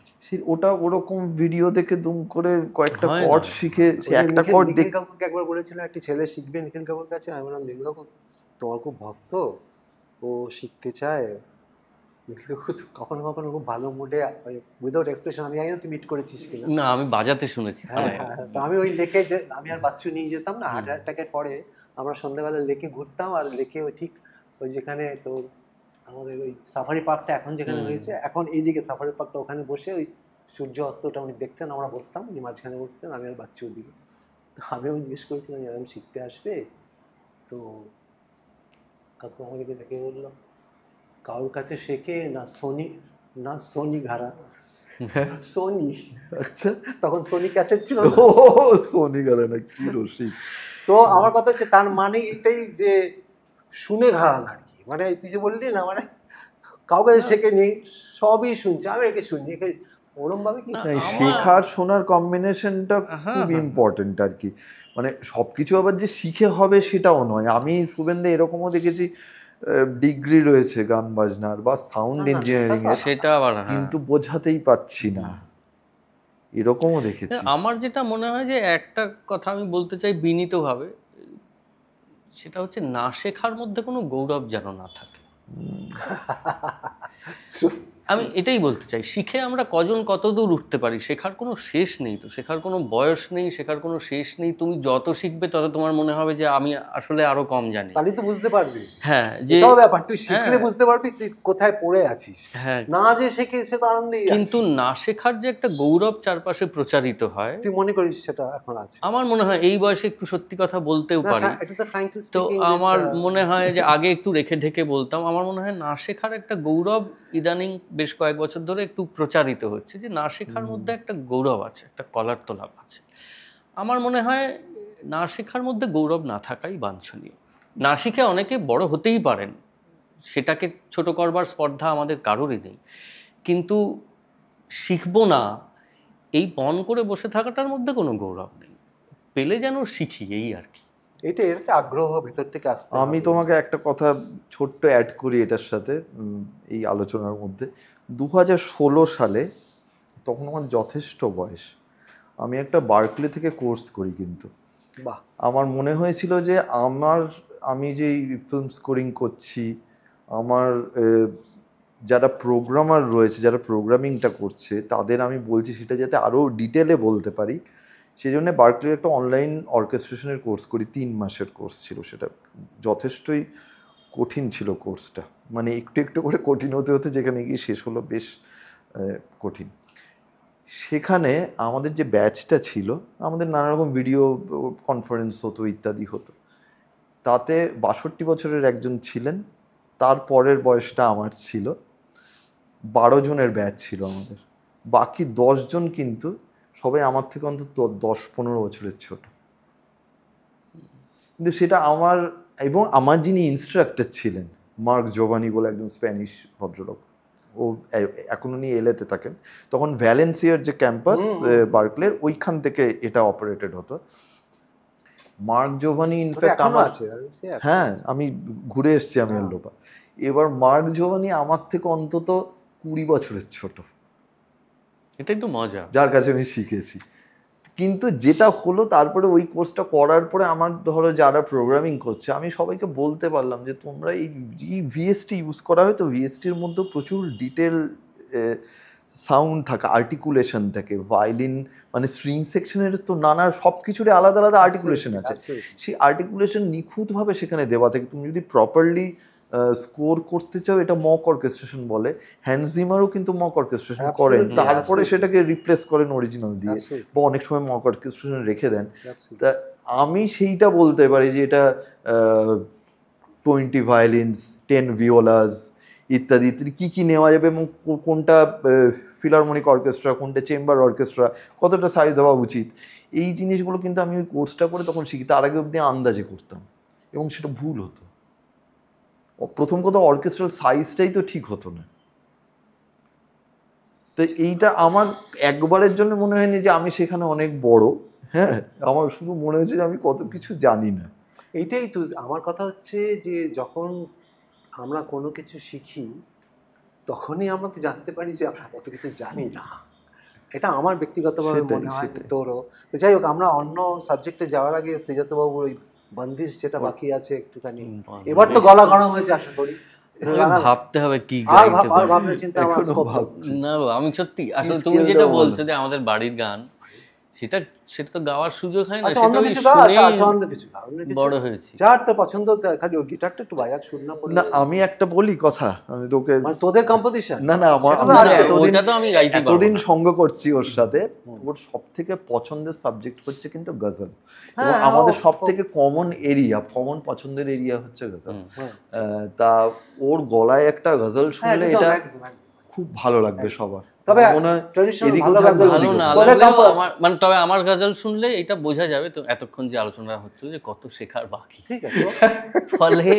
ওটা ওরকম ভিডিও দেখে দুম করে কয়েকটা কর্ড শিখে সে একটা কর্ড নিখিল কাকুরকে একবার বলেছিল একটি ছেলে শিখবে নিখিল কাকুর কাছে। আমি বললাম নিখিল কাকু তোমার খুব ভক্ত, ও শিখতে চায়। নিখিল কাকু কখনো কখনো খুব ভালো মুডে উইদাউট এক্সপ্রেশন, আমি জানি না তুই মিট করেছিস কিনা। না, আমি বাজাতে শুনেছি। তো আমি ওই লেকে আমি আর বাচ্চু নিয়ে যেতাম না, হার্ট অ্যাটাকের পরে আমরা সন্ধ্যাবেলা লেকে ঘুরতাম, আর লেকে ওই ঠিক ওই যেখানে তো আমাদের ওই সাফারি পার্কটা এখন যেখানে হয়েছে, এখন এইদিকে সাফারি পার্কটা, ওখানে বসে ওই সূর্য অস্তটা উনি দেখতেন, আমরা বসতাম, উনি মাঝখানে বসতেন, আমি আর বাচ্চু ওদিকে। তো আমিও জিজ্ঞেস করেছিলাম এরকম শিখতে আসবে? তো কাকু আমাকে দেখে বললো কারোর কাছে শেখে না সোনি ঘাড়া সোনি। আচ্ছা, তখন সোনি ক্যাসেট ছিল, সোনি ঘাড়া না, কি রসিক। তো আমার কথা হচ্ছে তার মানে এটাই যে শুনে ঘাড়ান আর কি। মানে তুই যে বললি না, মানে কাউকে শেখে নেই, সবই শুনছে, আমি একে শুনি, একে ওরম ভাবে কি শেখার শোনার কম্বিনেশনটা খুব ইম্পর্টেন্ট আর কি। মানে সবকিছু আবার যে শিখে হবে সেটাও নয়। আমি শুভেন্দু এরকমও দেখেছি ডিগ্রি রয়েছে গান বাজনার বা সাউন্ড ইঞ্জিনিয়ারিং এর, সেটা আবার কিন্তু বোঝাতেই পাচ্ছি না, এরকমও দেখেছি। আমার যেটা মনে হয় যে একটা কথা আমি বলতে চাই বিনীতভাবে, সেটা হচ্ছে না শেখার মধ্যে কোনো গৌরব যেন না থাকে। আমি এটাই বলতে চাই। শিখে আমরা কজন কত দূর উঠতে পারি, শেখার কোনো শেষ নেই। তো শেখার কোনো বয়স নেই, শেখার কোনো শেষ নেই। তুমি যত শিখবে তত তোমার মনে হবে যে আমি আসলে আরো কম জানি। তাহলে তো বুঝতে পারবি। হ্যাঁ, যে ব্যাপার তুই শিখলে বুঝতে পারবি তুই কোথায় পড়ে আছিস। হ্যাঁ, না যে শেখে সে তো আনন্দেই আছে। কিন্তু না শেখার যে একটা গৌরব চারপাশে প্রচারিত হয়, তুই মনে করিস সেটা এখন আছে? আমার মনে হয় এই বয়সে একটু সত্যি কথা বলতেও পারি। তো আমার মনে হয় যে আগে একটু রেখে ঢেকে বলতাম। আমার মনে হয় না শেখার একটা গৌরব ইদানিং বেশ কয়েক বছর ধরে একটু প্রচারিত হচ্ছে, যে না শেখার মধ্যে একটা গৌরব আছে, একটা কলার তোলাপ আছে। আমার মনে হয় না শেখার মধ্যে গৌরব না থাকাই বাঞ্ছনীয়। না শিখে অনেকে বড় হতেই পারেন, সেটাকে ছোট করবার স্পর্ধা আমাদের কারোরই নেই। কিন্তু শিখবো না এই পণ করে বসে থাকাটার মধ্যে কোনো গৌরব নেই। পেলে যেন শিখি, এই আর কি। এটা আগ্রহ ভিতর থেকে আসছে। আমি তোমাকে একটা কথা ছোট্ট অ্যাড করি এটার সাথে, এই আলোচনার মধ্যে। 2016 সালে, তখন আমার যথেষ্ট বয়স, আমি একটা বার্কলে থেকে কোর্স করি। কিন্তু আমার মনে হয়েছিল যে আমি যে ফিল্ম স্কোরিং করছি, আমার যারা প্রোগ্রামার রয়েছে, যারা প্রোগ্রামিংটা করছে, তাদের আমি বলছি সেটা যাতে আরও ডিটেলে বলতে পারি, সেই জন্য বার্কলির একটা অনলাইন অর্কেস্ট্রেশনের কোর্স করি। 3 মাসের কোর্স ছিল সেটা। যথেষ্টই কঠিন ছিল কোর্সটা, মানে একটু একটু করে কঠিন হতে হতে যেখানে গিয়ে শেষ হলো বেশ কঠিন। সেখানে আমাদের যে ব্যাচটা ছিল, আমাদের নানা রকম ভিডিও কনফারেন্স হতো, ইত্যাদি হতো। তাতে 62 বছরের একজন ছিলেন, তার পরের বয়সটা আমার ছিল। 12 জনের ব্যাচ ছিল আমাদের। বাকি 10 জন কিন্তু সবাই আমার থেকে অন্তত 10-15 বছরের ছোট। কিন্তু সেটা আমার এবং আমার যিনি ইনস্ট্রাক্টর ছিলেন মার্ক জোভানি বলে একজন স্প্যানিশ ভদ্রলোক, ও এখন উনি এলেতে থাকেন, তখন ভ্যালেন্সিয়ার যে ক্যাম্পাস বার্কলের ওইখান থেকে এটা অপারেটেড হতো। মার্ক জোভানি ইনফ্যাক্ট আমার আছে, হ্যাঁ আমি ঘুরে এসেছি আমি এলোপা। এবার মার্ক জোভানি আমার থেকে অন্তত 20 বছরের ছোট, এটাই তো মজা। যার কাছে আমি শিখেছি। কিন্তু যেটা হলো তারপরে ওই কোর্সটা করার পরে আমার ধরো যারা প্রোগ্রামিং করছে আমি সবাইকে বলতে পারলাম যে তোমরা এই ভিএসটি ইউজ করা হয় তো ভিএসটির মধ্যে প্রচুর ডিটেল সাউন্ড থাকে, আর্টিকুলেশন থাকে, ভায়োলিন মানে স্ট্রিং সেকশনের তো নানা সব কিছুরই আলাদা আলাদা আর্টিকুলেশন আছে। সেই আর্টিকুলেশন নিখুঁতভাবে সেখানে দেওয়া থাকে। তুমি যদি প্রপারলি স্কোর করতে চাও, এটা মক অর্কেস্ট্রেশন বলে, হ্যান্স জিমারও কিন্তু মক অর্কেস্ট্রেশন করেন, তারপরে সেটাকে রিপ্লেস করেন অরিজিনাল দিয়ে, বা অনেক সময় মক অর্কেস্ট্রেশন রেখে দেন। তা আমি সেইটা বলতে পারি যে এটা 20 ভায়োলিনস, 10 ভিওলাস ইত্যাদি ইত্যাদি কী কী নেওয়া যাবে এবং কোনটা ফিলারমোনিক অর্কেস্ট্রা, কোনটা চেম্বার অর্কেস্ট্রা, কতটা সাইজ হওয়া উচিত, এই জিনিসগুলো কিন্তু আমি ওই কোর্সটা করে তখন শিখি। তার আগে অবধি আন্দাজে করতাম এবং সেটা ভুল হতো। প্রথম কথা অর্কেস্ট্রাল সাইজটাই তো ঠিক হতো না। তো এইটা আমার একবারের জন্য মনে হয়নি যে আমি সেখানে অনেক বড়, হ্যাঁ আমার শুধু মনে হয়েছে যে আমি কত কিছু জানি না। এইটাই তো আমার কথা হচ্ছে যে যখন আমরা কোনো কিছু শিখি তখনই আমরা তো জানতে পারি যে আমরা কত কিছু জানি না। এটা আমার ব্যক্তিগতভাবে মনে হয় যে তোরও। তো যাই হোক, আমরা অন্য সাবজেক্টে যাওয়ার আগে শ্রীজাতবাবুর ওই বন্দিশ যেটা বাকি আছে একটুখানি, এবার তো গলা গরম হয়েছে আশা করি, ভাবতে হবে কি ভাবনা চিন্তা আমার না। আমি সত্যি আসলে তুমি যেটা বলছো যে আমাদের বাড়ির গান, সেটা তো গাওয়ার সুযোগ হয় না, বড় হয়েছি। যার তো পছন্দ খালি ওই গিটারটা একটু বাজার শুন না। আমি একটা বলি কথা, আমি তোকে তোদের কম্পোজিশন না ওইটা তো আমি গাইতে পারবো না, এতদিন সঙ্গ করছি ওর সাথে, ওর সব থেকে পছন্দের সাবজেক্ট হচ্ছে কিন্তু গজল। আমাদের সব থেকে কমন পছন্দের এরিয়া হচ্ছে গজল। তা ওর গলায় একটা গজল শুনলে এটা খুব ভালো লাগবে সবার। তবে তবে আমার গজল শুনলে এটা বোঝা যাবে তো এতক্ষণ যে আলোচনা হচ্ছিল যে কত শেখার বাকি। ফলে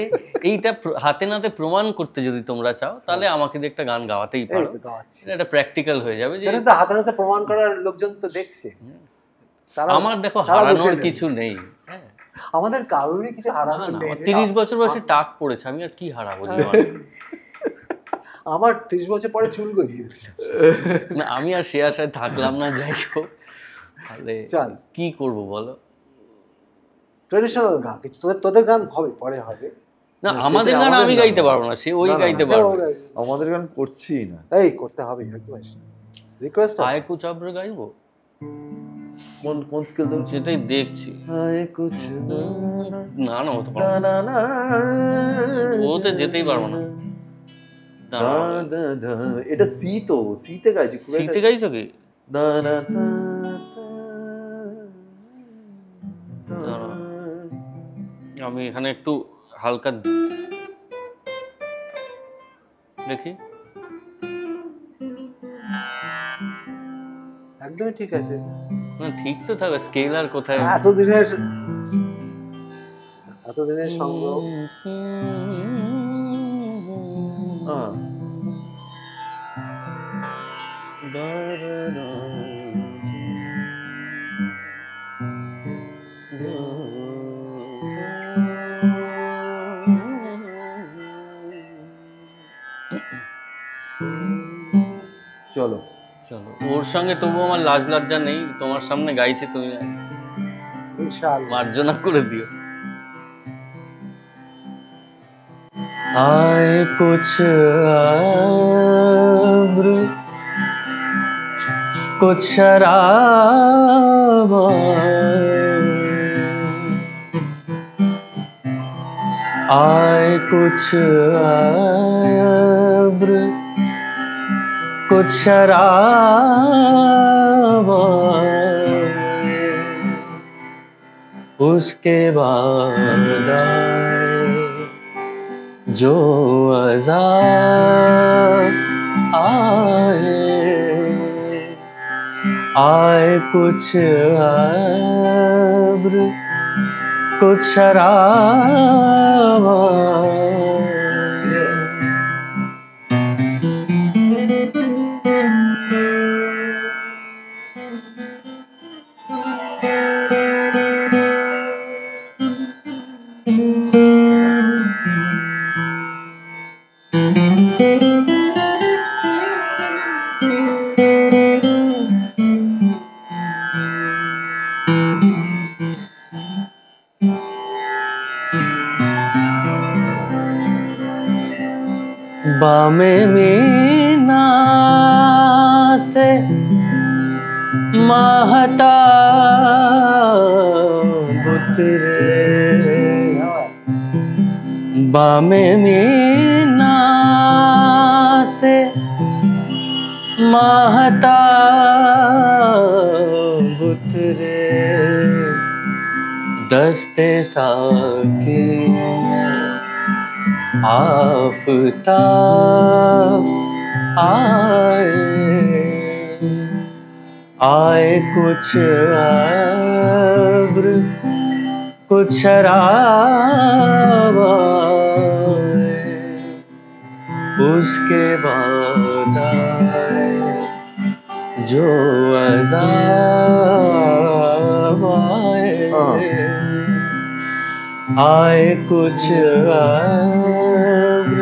এইটা হাতে নাতে প্রমাণ করতে যদি তোমরা চাও তাহলে আমাকে দিয়ে একটা গান গাওয়াতেই পারো, এটা প্র্যাকটিক্যাল হয়ে যাবে। যে হাতে নাতে প্রমাণ করার লোকজন তো দেখছে, আমার দেখো হারানোর কিছু নেই, আমাদের কারোরই কিছু হারানোর নেই। 30 বছর বয়সে টাক পড়েছে, আমি আর কি হারাবো? আমার 30 বছর পরে চুল গজিয়েছে না, আমি আর সে আশায় থাকলাম না। যাই হোক, তাহলে কি করব বলো? ট্র্যাডিশনাল গান কিছু তোদের গান হবে, পরে হবে না। আমাদের গান আমি গাইতে পারবো না, সে ওই গাইতে পারবে। আমাদের গান করছি না, তাই করতে হবে। রিকোয়েস্ট আছে, আয় কুছ আব্র গাইবো। কোন স্কেল দাও? সেটাই দেখছি। আয় কুছ না না, ও তো পারবো না, ওতে যেতেই পারবো না। এটা সি তো, সিতে গাইছি। সিতে গাইছো কি? আমি এখানে একটু হালকা দেখি। একদমই ঠিক আছে। না ঠিক তো থাকবে, স্কেল আর কোথায়? এতদিনের সঙ্গ। চলো চলো, ওর সঙ্গে তবু আমার লাজ লজ্জা নেই, তোমার সামনে গাইছি, তুমি মার্জনা করে দিও। आए कुछ अब्र कुछ शराब, आए कुछ अब्र कुछ शराब, उसके बाद जो अज़ाब आए, आए कुछ अब्र कुछ शराब बामे मीना से महताब उतरे बामे मीना से महताब उतरे दस्ते साके आफताब आए कुछ अब्र कुछ शराब आए, उसके बाद आए जो अज़ाब आए कुछ अब्र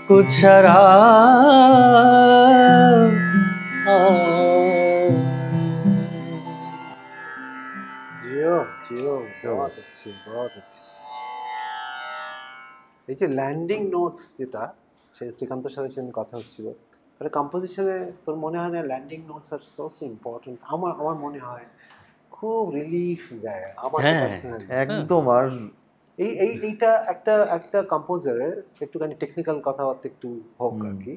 कुछ शराब जियो जियो बहुत अच्छी बहुत अच्छी। এই যে ল্যান্ডিং নোটস যেটা সেই শ্রীকান্তর সাথে সেদিন কথা হচ্ছিল, একটা কম্পোজিশনে তোর মনে হয় না ল্যান্ডিং নোটস আর সো ইম্পর্টেন্ট? আমার মনে হয় খুব রিলিফ দেয় আমার পার্সোনালি একদম। আর এইটা একটা কম্পোজারের একটুখানি টেকনিক্যাল কথাবার্তা একটু হোক আর কি।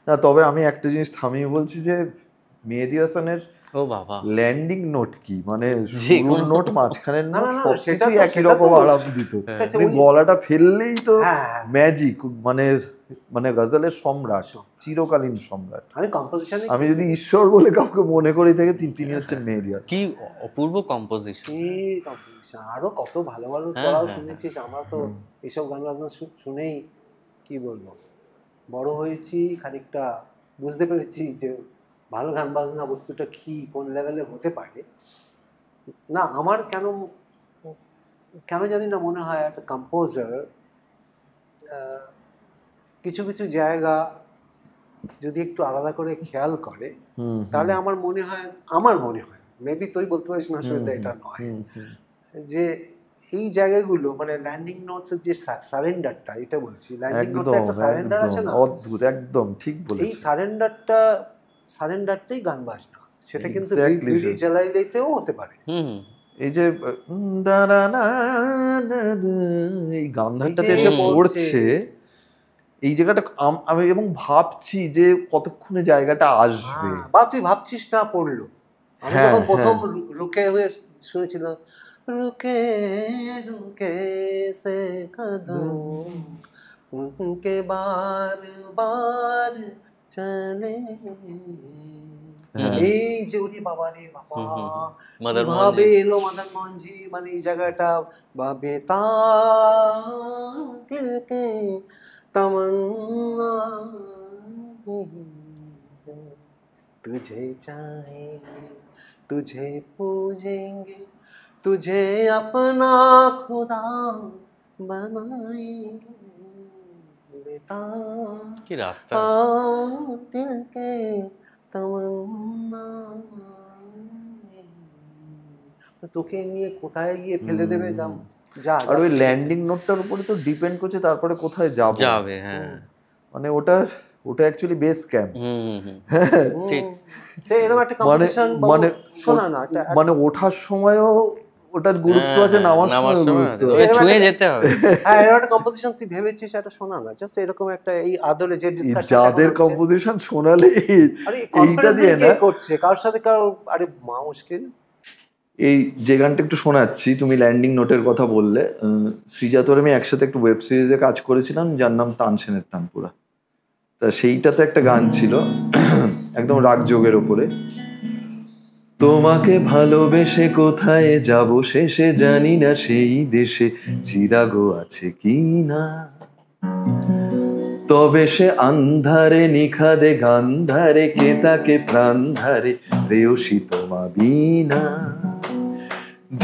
না, তবে আমি একটা জিনিস থামিয়ে বলছি যে মেহেদী হাসানের ও বাবা ল্যান্ডিং নোট কি, মানে শুরুর নোট মাঝখানের নোট সেটা সবকিছুই তো- একই সেটা রকম তো আরাম দিত। আচ্ছা, মানে উনি- গলাটা ফেললেই তো হ্যাঁ। ম্যাজিক, মানে মানে গজলের সম্রাট, চিরকালীন সম্রাট। আমি কম্পোজিশনে আমি যদি ঈশ্বর বলে কাউকে মনে করি থেকে তিনি হচ্ছেন মেহেদী হাসান। কি অপূর্ব কম্পোজিশন। কম্পোজিশন আরো কত ভালো ভালো হ্যাঁ, তোরাও হ্যাঁ, শুনেছিস। আমরা তো এইসব গান বাজনা শুনেই কি বলবো বড় হয়েছি, খানিকটা বুঝতে পেরেছি যে ভালো গান বাজনা বস্তুটা কি, কোন লেভেলে হতে পারে। না আমার কেন জানি না মনে হয় একটা কম্পোজার কিছু কিছু জায়গা যদি একটু আলাদা করে খেয়াল করে তাহলে আমার মনে হয় মেবি তুই বলতে পারিস না আসলে এটা নয়, যে এই জায়গাগুলো মানে ল্যান্ডিং নোটসের যে সারেন্ডারটা, এটা বলছি ল্যান্ডিং নোটসের একটা সারেন্ডার আছে না, অদ্ভুত, একদম ঠিক বলেছিস। এই সারেন্ডারটাই গান বাজনা। সেটা কিন্তু Exactly, বিড়ি জ্বালাইলেতেও হতে পারে। এই যে এই গান্ধারটাতে এসে পড়ছে এই জায়গাটা আমি এবং ভাবছি যে কতক্ষণে জায়গাটা আসবে, বা তুই ভাবছিস না পড়লো। আমি যখন প্রথম রুকে হয়ে শুনেছিলাম রুকে রুকে সে কদম উনকে বার বার চলে, এই যে উনি বাবা রে বাবা ভাবে এলো মদন মোহনজি, মানে এই জায়গাটা বাবে তা দিলকে तमन्ना तुझे चाहेंगे तुझे पूजेंगे तुझे अपना खुदा बनाएंगे बेटा কি রাস্তা दिल के तमन्ना তোকে নিয়ে কোথায় গিয়ে ফেলে দেবে দাম। আর ওই ল্যান্ডিং নোটটার উপরে তো ডিপেন্ড করছে তারপরে কোথায় যাবে। হ্যাঁ, মানে ওটা অ্যাকচুয়ালি বেস ক্যাম্প। ঠিক। এরকম একটা কম্পিটিশন মানে শোনা না, মানে ওঠার সময়ও ওটার গুরুত্ব আছে, নামার সময় গুরুত্ব আছে, ছুঁয়ে যেতে হবে। হ্যাঁ, এরকম একটা কম্পোজিশন তুই ভেবেছিস এটা শোনা না, জাস্ট এরকম একটা এই আদলে যে ডিসকাশন যাদের কম্পোজিশন শোনালে এইটা দিয়ে না করছে কার সাথে কার, আরে মা মুশকিল। এই যে গানটা একটু শোনাচ্ছি, তুমি ল্যান্ডিং নোটের কথা বললে, শ্রীজাত আর আমি একসাথে একটু ওয়েব সিরিজে কাজ করেছিলাম যার নাম তানসেনের তানপুরা। তা সেইটাতে একটা গান ছিল একদম রাগযোগের ওপরে। তোমাকে ভালোবেসে কোথায় যাব শেষে, জানি না সেই দেশে চিরাগো আছে কি না, তবে সে আন্ধারে নিখাদে গান্ধারে কে তাকে প্রাণ ধারে প্রেয়সী তোমা বিনা।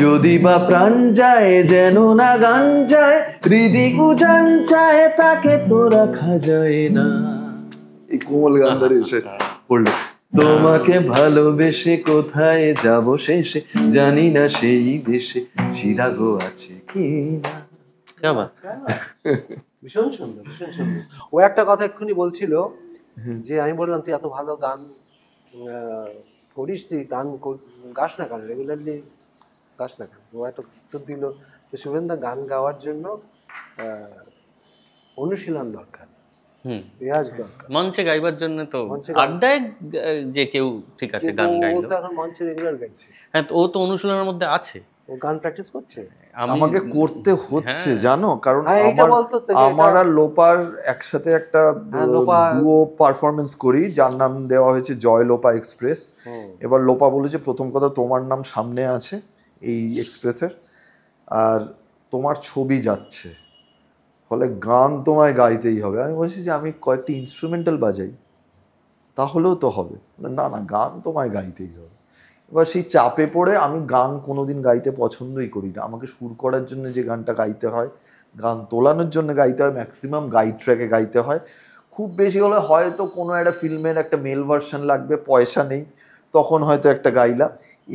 যদি বা প্রাণ যায় যেন না গান যায়, হৃদি উজান চায় তাকে তো রাখা যায় না। এই কোমল গান ধরে এসে পড়লো। তোমাকে ভালোবেসে কোথায় যাব শেষে, জানি না সেই দেশে চিরাগো আছে কি না। ভীষণ সুন্দর, ভীষণ সুন্দর। ও একটা কথা এক্ষুনি বলছিল যে আমি বললাম তুই এত ভালো গান করিস, তুই গান গাস না কেন, রেগুলারলি গাস না কেন? ও একটা উত্তর দিল যে শুভেন্দা, গান গাওয়ার জন্য অনুশীলন দরকার, রেয়াজ দরকার। মঞ্চে গাইবার জন্য তো আড্ডায় যে কেউ ঠিক আছে গান গাইলো, ও তো এখন মঞ্চে রেগুলার গাইছে। হ্যাঁ, ও তো অনুশীলনের মধ্যে আছে, ও গান প্র্যাকটিস করছে। আমাকে করতে হচ্ছে জানো, কারণ আমার আমার আর লোপার একসাথে একটা ডুও পারফরমেন্স করি যার নাম দেওয়া হয়েছে জয় লোপা এক্সপ্রেস। এবার লোপা বলেছে প্রথম কথা তোমার নাম সামনে আছে এই এক্সপ্রেসের, আর তোমার ছবি যাচ্ছে, ফলে গান তোমায় গাইতেই হবে। আমি বলছি যে আমি কয়েকটি ইনস্ট্রুমেন্টাল বাজাই, তাহলেও তো হবে না, না গান তোমায় গাইতেই হবে। এবার সেই চাপে পড়ে আমি গান কোনোদিন গাইতে পছন্দই করি না। আমাকে সুর করার জন্য যে গানটা গাইতে হয়, গান তোলানোর জন্য গাইতে হয়, ম্যাক্সিমাম গাইড ট্র্যাকে গাইতে হয়। খুব বেশি হলে হয়তো কোনো একটা ফিল্মের একটা মেল ভার্সন লাগবে, পয়সা নেই, তখন হয়তো একটা গাইলাম।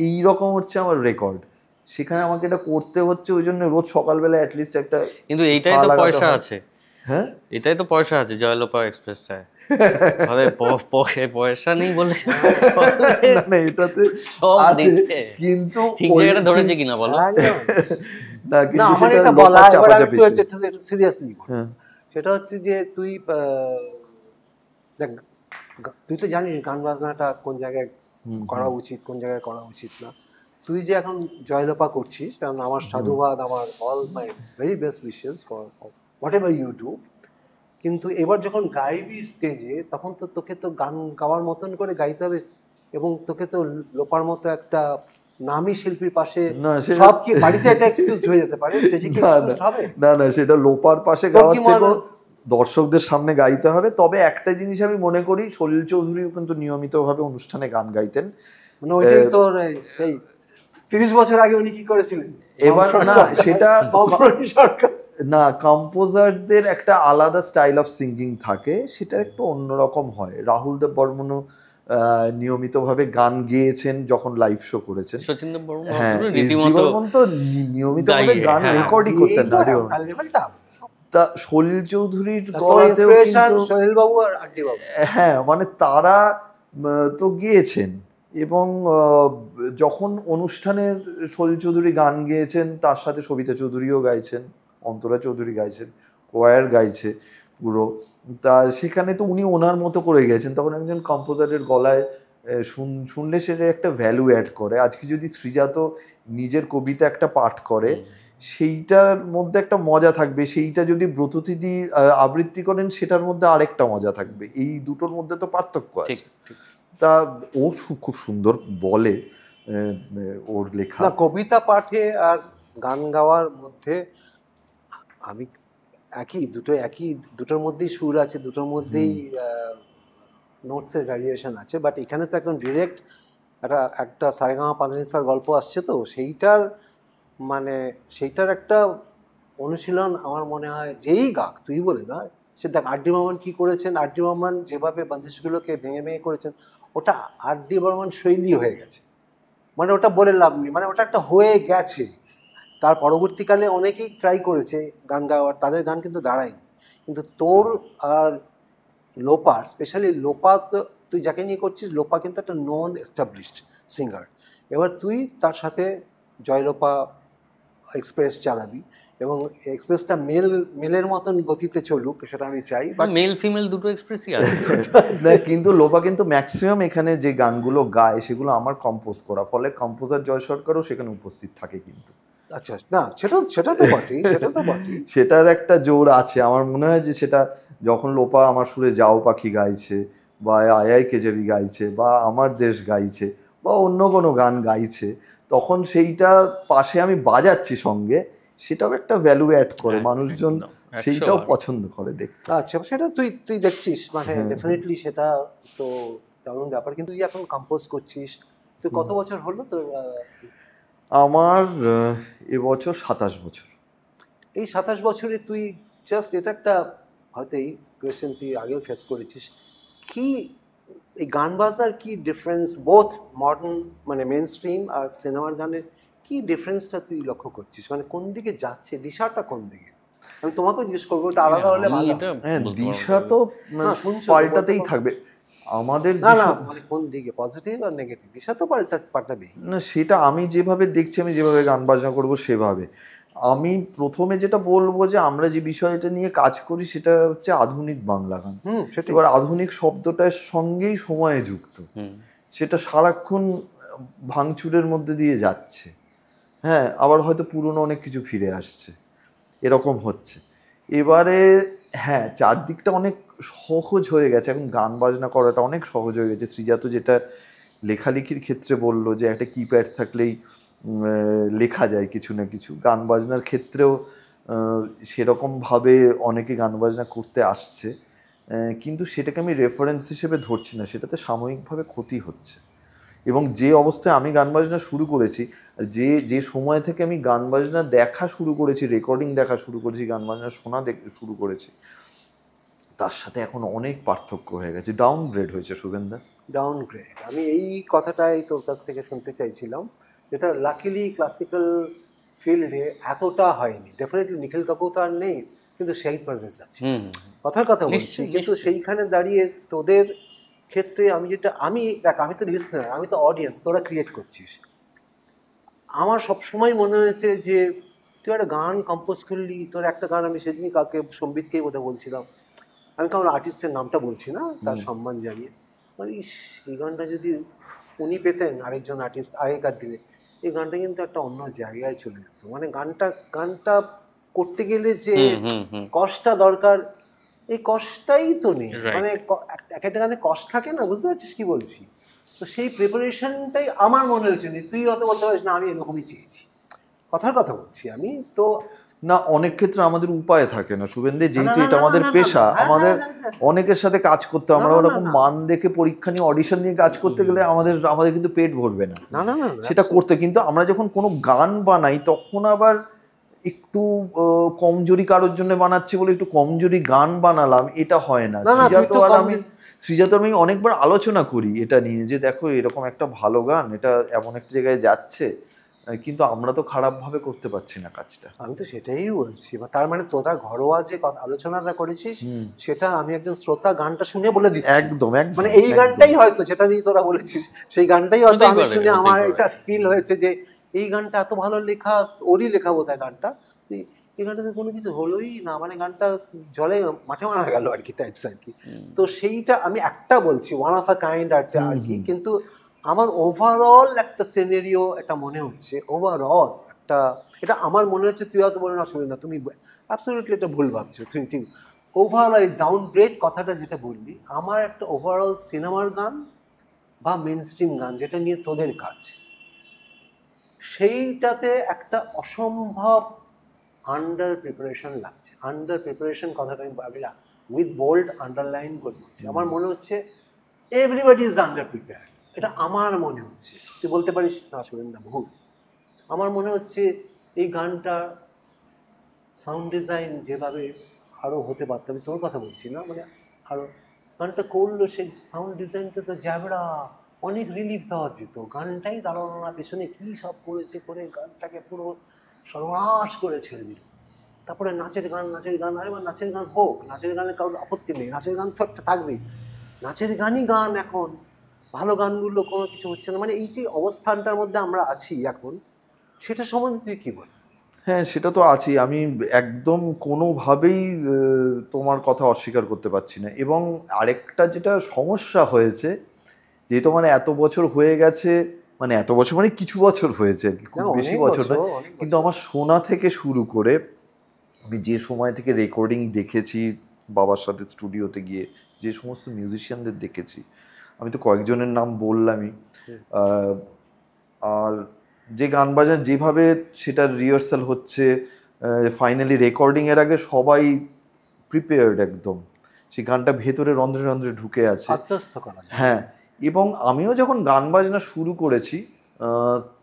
এইরকম হচ্ছে আমার রেকর্ড, সেখানে আমাকে এটা করতে হচ্ছে, ওই জন্য রোজ সকালবেলা অ্যাটলিস্ট একটা। কিন্তু এইটাই তো পয়সা আছে। হ্যাঁ, এটাই তো পয়সা আছে জয়লোপা এক্সপ্রেসটায়। তাহলে পয়সা নেই বলে না, এটাতে আছে, কিন্তু ঠিক জায়গাটা ধরেছে কিনা বলো। না, কিন্তু আমার এটা বলা একটু সিরিয়াসলি সেটা হচ্ছে যে তুই দেখ, তুই তো জানিস গান বাজনাটা কোন জায়গায় করা উচিত, কোন জায়গায় করা উচিত না। তুই যে এখন জয়লোপা করছিস, কারণ আমার সাধুবাদ, আমার all my very best wishes for whatever you do. কিন্তু এবার যখন গাইবি স্টেজে, তখন তো তোকে তো গান গাওয়ার মতন করে গাইতে হবে, এবং তোকে তো লোপার মতো একটা নামী শিল্পীর পাশে সব কি বাড়িতে একটা এক্সকিউজ হয়ে যেতে পারে, স্টেজে কি এক্সকিউজ হবে? না না, সেটা লোপার পাশে গাওয়ার থেকে দর্শকদের সামনে গাইতে হবে। তবে একটা জিনিস আমি মনে করি, সলিল চৌধুরীও কিন্তু নিয়মিতভাবে অনুষ্ঠানে গান গাইতেন। মানে ওইটাই তো সেই 30 বছর আগে উনি কি করেছিলেন। এবার না, সেটা না, কম্পোজারদের একটা আলাদা স্টাইল অফ সিঙ্গিং থাকে, সেটা একটু অন্যরকম হয়। রাহুল দেব বর্মনও নিয়মিতভাবে গান গেয়েছেন যখন লাইভ শো করেছেন। হ্যাঁ, বর্মন তো নিয়মিতভাবে গান রেকর্ডই করতেন। তা সলিল চৌধুরীর গলাতেও কিন্তু সলিল বাবু আর আরডি বাবু, হ্যাঁ মানে তারা তো গিয়েছেন, এবং যখন অনুষ্ঠানে সলিল চৌধুরী গান গেয়েছেন, তার সাথে সবিতা চৌধুরীও গাইছেন, অন্তরা চৌধুরী গাইছেন, কোয়ার গাইছে পুরো। তা সেখানে তো উনি ওনার মতো করে গেছেন, তখন একজন কম্পোজারের গলায় শুনলে সেটা একটা ভ্যালু অ্যাড করে। আজকে যদি শ্রীজাত নিজের কবিতা একটা পাঠ করে, সেইটার মধ্যে একটা মজা থাকবে, সেইটা যদি ব্রততিদি আবৃত্তি করেন সেটার মধ্যে আরেকটা মজা থাকবে। এই দুটোর মধ্যে তো পার্থক্য আছে। তা ও খুব সুন্দর বলে, ওর লেখা। কবিতা পাঠে আর গান গাওয়ার মধ্যে আমি একই দুটোর মধ্যেই সুর আছে, দুটোর মধ্যেই নোটসের ভ্যারিয়েশন আছে। বাট এখানে তো একদম ডিরেক্ট একটা সারেগামা পাধানিসার গল্প আসছে, তো সেইটার একটা অনুশীলন আমার মনে হয় যেই গাক, তুই বলে না, সে দেখ আরডি বর্মন কী করেছেন, আরডি বর্মন যেভাবে বন্দিশগুলোকে ভেঙে ভেঙে করেছেন, ওটা আরডি বর্মন শৈলী হয়ে গেছে। মানে ওটা বলে লাভ নেই, মানে ওটা একটা হয়ে গেছে। তার পরবর্তীকালে অনেকেই ট্রাই করেছে গান গাওয়ার, তাদের গান কিন্তু দাঁড়ায়নি। কিন্তু তোর আর লোপা, স্পেশালি লোপা, তো তুই যাকে নিয়ে করছিস, লোপা কিন্তু একটা নন এস্টাবলিশড সিঙ্গার। এবার তুই তার সাথে জয়লোপা এক্সপ্রেস চালাবি, এবং এক্সপ্রেসটা মেলের মতন গতিতে চলুক, সেটা আমি চাই। মেল ফিমেল দুটো এক্সপ্রেসই আছে। কিন্তু লোপা কিন্তু ম্যাক্সিমাম এখানে যে গানগুলো গায় সেগুলো আমার কম্পোজ করা, ফলে কম্পোজার জয় সরকারও সেখানে উপস্থিত থাকে কিন্তু। আচ্ছা, না সেটা তো বটেই, সেটার একটা জোর আছে। আমার মনে হয় যে সেটা যখন লোপা আমার সুরে যাও পাখি গাইছে, বা আই কেজাবি গাইছে বা আমার দেশ গাইছে বা অন্য কোনো গান গাইছে, তখন সেইটা পাশে আমি বাজাচ্ছি সঙ্গে, সেটাও একটা ভ্যালু অ্যাড করে, মানুষজন সেইটাও পছন্দ করে দেখতে। আচ্ছা, সেটা তুই তুই দেখছিস, মানে ডেফিনেটলি সেটা তো দারুণ ব্যাপার। কিন্তু তুই এখন কম্পোজ করছিস, তুই কত বছর হলো তোর? আমার এবছর 27 বছর। এই 27 বছরে তুই জাস্ট, এটা একটা হয়তো এই কোয়েশ্চেন তুই আগেও ফেস করেছিস, কি এই গান বাজনার কি ডিফারেন্স, বোথ মডার্ন মানে মেন স্ট্রিম আর সিনেমার গানের কি ডিফারেন্সটা তুই লক্ষ্য করছিস, মানে কোন দিকে যাচ্ছে, দিশাটা কোন দিকে? আমি তোমাকেও জিজ্ঞেস করবো, ওটা আলাদা হলে ভালো। হ্যাঁ, দিশা তো পাল্টাতেই থাকবে আমাদের। না না, মানে কোন দিকে, পজিটিভ আর নেগেটিভ, দিশা তো পাল্টাবেই না, সেটা আমি যেভাবে দেখছি, আমি যেভাবে গান বাজনা করবো সেভাবে। আমি প্রথমে যেটা বলবো যে আমরা যে বিষয়টা নিয়ে কাজ করি সেটা হচ্ছে আধুনিক বাংলা গান। এবার আধুনিক শব্দটার সঙ্গেই সময়ে যুক্ত, সেটা সারাক্ষণ ভাঙচুরের মধ্যে দিয়ে যাচ্ছে। হ্যাঁ, আবার হয়তো পুরনো অনেক কিছু ফিরে আসছে, এরকম হচ্ছে। এবারে হ্যাঁ, চারদিকটা অনেক সহজ হয়ে গেছে, এখন গান বাজনা করাটা অনেক সহজ হয়ে গেছে। সৃজা তো যেটা লেখালেখির ক্ষেত্রে বললো যে একটা কিপ্যাড থাকলেই লেখা যায় কিছু না কিছু, গান বাজনার ক্ষেত্রেও সেরকমভাবে অনেকে গান বাজনা করতে আসছে, কিন্তু সেটাকে আমি রেফারেন্স হিসেবে ধরছি না, সেটাতে সাময়িকভাবে ক্ষতি হচ্ছে। এবং যে অবস্থায় আমি গান বাজনা শুরু করেছি, যে সময় থেকে আমি গান বাজনা দেখা শুরু করেছি, রেকর্ডিং দেখা শুরু করেছি, গান বাজনা শোনা শুরু করেছি, তার সাথে এখন অনেক পার্থক্য হয়ে গেছে, ডাউনগ্রেড হয়েছে শুভেন্দা। ডাউনগ্রেড, আমি এই কথাটাই তোর কাছ থেকে শুনতে চাইছিলাম, যেটা লাকিলি ক্লাসিক্যাল ফিল্ডে এতটা হয়নি। ডেফিনেটলি নিখিল কাপুর তো আর নেই, কিন্তু শহীদ পারভেজ আছে, কথার কথা বলছি। কিন্তু সেইখানে দাঁড়িয়ে তোদের ক্ষেত্রে আমি যেটা, দেখ আমি তো লিসনার, আমি তো অডিয়েন্স, তোরা ক্রিয়েট করছিস। আমার সবসময় মনে হয়েছে যে তুই একটা গান কম্পোজ করলি, তোর একটা গান, আমি সেদিনই কাউকে, সম্বিতকেই বোধহয় বলছিলাম, আমি কারণ আর্টিস্টের নামটা বলছি না, তার সম্মান জানিয়ে, মানে এই গানটা যদি উনি পেতেন, আরেকজন আর্টিস্ট আগেকার দিনে, এই গানটা কিন্তু একটা অন্য জায়গায় চলে যেত। মানে গানটা করতে গেলে যে কষ্টটা দরকার, এই কষ্টটাই তো নেই। মানে একটা গানে কষ্ট থাকে না, বুঝতে পারছিস কি বলছি? তো সেই প্রিপারেশনটাই আমার মনে হয়েছে, তুই অত বলতে পারিস না আমি এরকমই চেয়েছি, কথার কথা বলছি আমি তো। না, অনেক ক্ষেত্রে আমাদের উপায় থাকে না শুভেন্দু, যেহেতু এটা আমাদের পেশা, আমাদের অনেকের সাথে কাজ করতে, আমরা ওরকম মান দেখে পরীক্ষা নিয়ে অডিশন নিয়ে কাজ করতে গেলে আমাদের কিন্তু পেট ভরবে না সেটা করতে। কিন্তু আমরা যখন কোনো গান বানাই, তখন আবার একটু কমজোরি কারোর জন্য বানাচ্ছি বলে একটু কমজোরি গান বানালাম, এটা হয় না। সৃজা তো আমি অনেকবার আলোচনা করি এটা নিয়ে, যে দেখো এরকম একটা ভালো গান, এটা এমন একটা জায়গায় যাচ্ছে, কিন্তু আমরা তো খারাপভাবে করতে পারছি না কাজটা। আমি তো সেটাই বলছি, তার মানে তোরা ঘরোয়া যে আলোচনাটা করেছিস, সেটা আমি একজন শ্রোতা গানটা শুনে বলে দিচ্ছি। একদম, মানে এই গানটাই হয়তো যেটা দিয়ে তোরা বলেছিস, সেই গানটাই হয়তো আমি শুনে আমার এটা ফিল হয়েছে যে এই গানটা এত ভালো লেখা, ওরই লেখা বোধহয় গানটা, এই গানটাতে কোনো কিছু হলোই না, মানে গানটা জলে মাঠে মারা গেল আর কি, টাইপস আর কি। তো সেইটা আমি একটা বলছি, ওয়ান অফ আ কাইন্ড আর কি। কিন্তু আমার ওভারঅল একটা সিনারিও এটা মনে হচ্ছে, ওভারঅল একটা, এটা আমার মনে হচ্ছে, তুই হয়তো বলে না শুভেন্দা তুমি অ্যাবসলিউটলি এটা ভুল ভাবছো, তুই ঠিক ওভারঅল এই ডাউনগ্রেড কথাটা যেটা বললি, আমার একটা ওভারঅল সিনেমার গান বা মেন স্ট্রিম গান যেটা নিয়ে তোদের কাজ, সেইটাতে একটা অসম্ভব আন্ডার প্রিপারেশন লাগছে। আন্ডার প্রিপারেশন কথাটা আমি ভাবিলা উইথ বোল্ড আন্ডারলাইন করে বলছি, আমার মনে হচ্ছে এভরিবডি ইজ আন্ডার প্রিপেয়ার্ড, এটা আমার মনে হচ্ছে। তুই বলতে পারিস না শুভেন্দা ভুল, আমার মনে হচ্ছে এই গানটা সাউন্ড ডিজাইন যেভাবে আরও হতে পারত, আমি তোর কথা বলছি না, মানে আরও গানটা করলো, সেই সাউন্ড ডিজাইনটা তো জ্যাবড়া, অনেক রিলিফ দেওয়া যেত, গানটাই দাঁড়ানো না, পেছনে কী সব করেছে, করে গানটাকে পুরো সর্বনাশ করে ছেড়ে দিল। তারপরে নাচের গান, আরে বা নাচের গান হোক, নাচের গানে কারোর আপত্তি নেই, নাচের গান তো একটা থাকবেই, নাচের গানই গান। এখন ভালো গানগুলো কোনো কিছু হচ্ছে না, মানে এই যে অবস্থানটার মধ্যে আমরা আছি এখন, সেটা সম্বন্ধে তুই কী বল? হ্যাঁ, সেটা তো আছি, আমি একদম কোনোভাবেই তোমার কথা অস্বীকার করতে পারছি না। এবং আরেকটা যেটা সমস্যা হয়েছে, যেহেতু মানে এত বছর হয়ে গেছে, মানে এত বছর মানে কিছু বছর হয়েছে আর কি, খুব বেশি বছর নয়, কিন্তু আমার শোনা থেকে শুরু করে আমি যে সময় থেকে রেকর্ডিং দেখেছি, বাবার সাথে স্টুডিওতে গিয়ে যে সমস্ত মিউজিশিয়ানদের দেখেছি, আমি তো কয়েকজনের নাম বললামই। আর যে গান বাজান যেভাবে সেটার রিহার্সাল হচ্ছে, ফাইনালি রেকর্ডিংয়ের আগে সবাই প্রিপেয়ার্ড একদম, সেই গানটা ভেতরে রন্ধ্রে রন্ধ্রে ঢুকে আছে। আত্মস্থ করা যায়। হ্যাঁ, এবং আমিও যখন গান বাজনা শুরু করেছি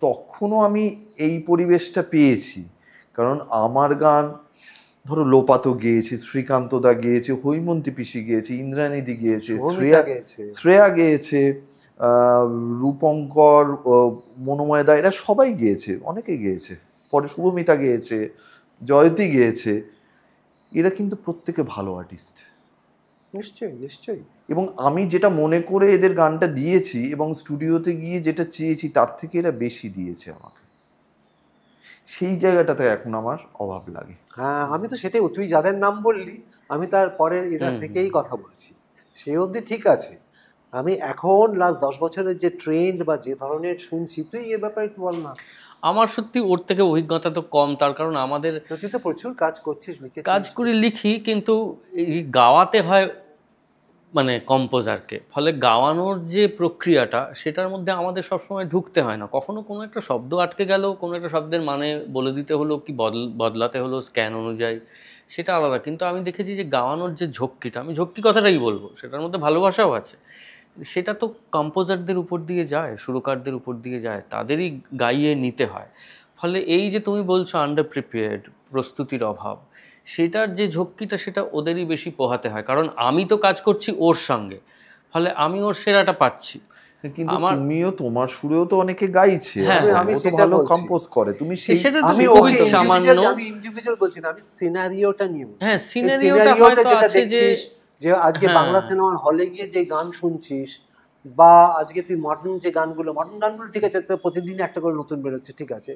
তখনও আমি এই পরিবেশটা পেয়েছি। কারণ আমার গান ধরো লোপাতো গেয়েছি, শ্রীকান্ত দা গেয়েছে, হৈমন্তী পিসি গেয়েছে, ইন্দ্রানিধি গেয়েছে, শ্রেয়া গেয়েছে, রূপঙ্কর, মনোময় দা, এরা সবাই গেয়েছে, অনেকে গেয়েছে, পরে শুভমিতা গেয়েছে, জয়তী গেয়েছে। এরা কিন্তু প্রত্যেকে ভালো আর্টিস্ট, নিশ্চয়ই নিশ্চয়ই। এবং আমি যেটা মনে করে এদের গানটা দিয়েছি এবং স্টুডিওতে গিয়ে যেটা চেয়েছি তার থেকে এরা বেশি দিয়েছে আমাকে। সেই জায়গাটাতে এখন আমার অভাব লাগে। হ্যাঁ, আমি তো সেটাই, তুই যাদের নাম বললি আমি তার পরের এরা থেকেই কথা বলছি। সে অবধি ঠিক আছে, আমি এখন লাস্ট 10 বছরের যে ট্রেন্ড বা যে ধরনের শুনছি, তুই এ ব্যাপারে একটু বল না। আমার সত্যি ওর থেকে অভিজ্ঞতা তো কম, তার কারণ আমাদের তুই তো প্রচুর কাজ করছিস, কাজ করি, লিখি, কিন্তু এই গাওয়াতে হয় মানে কম্পোজারকে, ফলে গাওয়ানোর যে প্রক্রিয়াটা সেটার মধ্যে আমাদের সবসময় ঢুকতে হয় না। কখনো কোনো একটা শব্দ আটকে গেল, কোনো একটা শব্দের মানে বলে দিতে হলো কি বদলাতে হলো স্ক্যান অনুযায়ী, সেটা আলাদা। কিন্তু আমি দেখেছি যে গাওয়ানোর যে ঝক্কিটা, আমি ঝক্কি কথাটাই বলবো, সেটার মধ্যে ভালোবাসাও আছে, সেটা তো কম্পোজারদের উপর দিয়ে যায়, সুরকারদের উপর দিয়ে যায়, তাদেরই গাইয়ে নিতে হয়। ফলে এই যে তুমি বলছো আন্ডার প্রিপেয়ার্ড, প্রস্তুতির অভাব, সেটার যে ঝক্কিটা সেটা ওদেরই বেশি পোহাতে হয়। কারণ আমি তো কাজ করছি ওর সঙ্গে, ফলে আমি ওর সেরাটা পাচ্ছি। কিন্তু তুমিও তোমার সুরেও তো অনেকে গাইছে, আমি তো ভালো কম্পোজ করে, তুমি সেই সেটা তো আমি খুবই সামান্য। আমি ইন্ডিভিজুয়াল বলছি না, আমি সিনারিওটা নিয়ে বলছি। হ্যাঁ, সিনারিওটা হয়তো যেটা আছে দেখছিস, যে আজকে বাংলা সিনেমার হলে গিয়ে যে গান শুনছিস, বা আজকে তুই মডার্ন যে গানগুলো, মডার্ন গানগুলো ঠিক আছে, প্রতিদিন একটা করে নতুন বেরোচ্ছে, ঠিক আছে,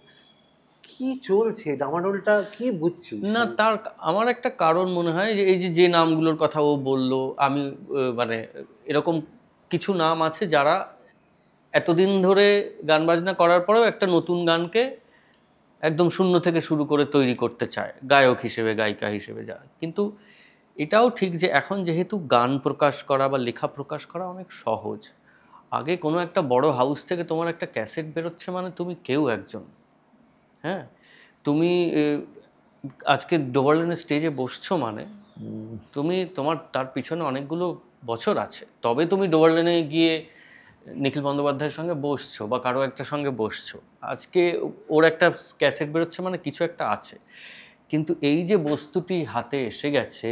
কি চলছে ডামাডোলটা, কি বুঝছিস না? তার আমার একটা কারণ মনে হয় যে এই যে নামগুলোর কথা ও বললো, আমি মানে এরকম কিছু নাম আছে যারা এতদিন ধরে গান বাজনা করার পরেও একটা নতুন গানকে একদম শূন্য থেকে শুরু করে তৈরি করতে চায়, গায়ক হিসেবে, গায়িকা হিসেবে যা। কিন্তু এটাও ঠিক যে এখন যেহেতু গান প্রকাশ করা বা লেখা প্রকাশ করা অনেক সহজ, আগে কোনো একটা বড় হাউস থেকে তোমার একটা ক্যাসেট বেরোচ্ছে মানে তুমি কেউ একজন। হ্যাঁ, তুমি আজকে ডোভারলেনের স্টেজে বসছো মানে তোমার তার পিছনে অনেকগুলো বছর আছে, তবে তুমি ডোভারলেনে গিয়ে নিখিল বন্দ্যোপাধ্যায়ের সঙ্গে বসছো বা কারো একটা সঙ্গে বসছো। আজকে ওর একটা ক্যাসেট বেরোচ্ছে মানে কিছু একটা আছে। কিন্তু এই যে বস্তুটি হাতে এসে গেছে,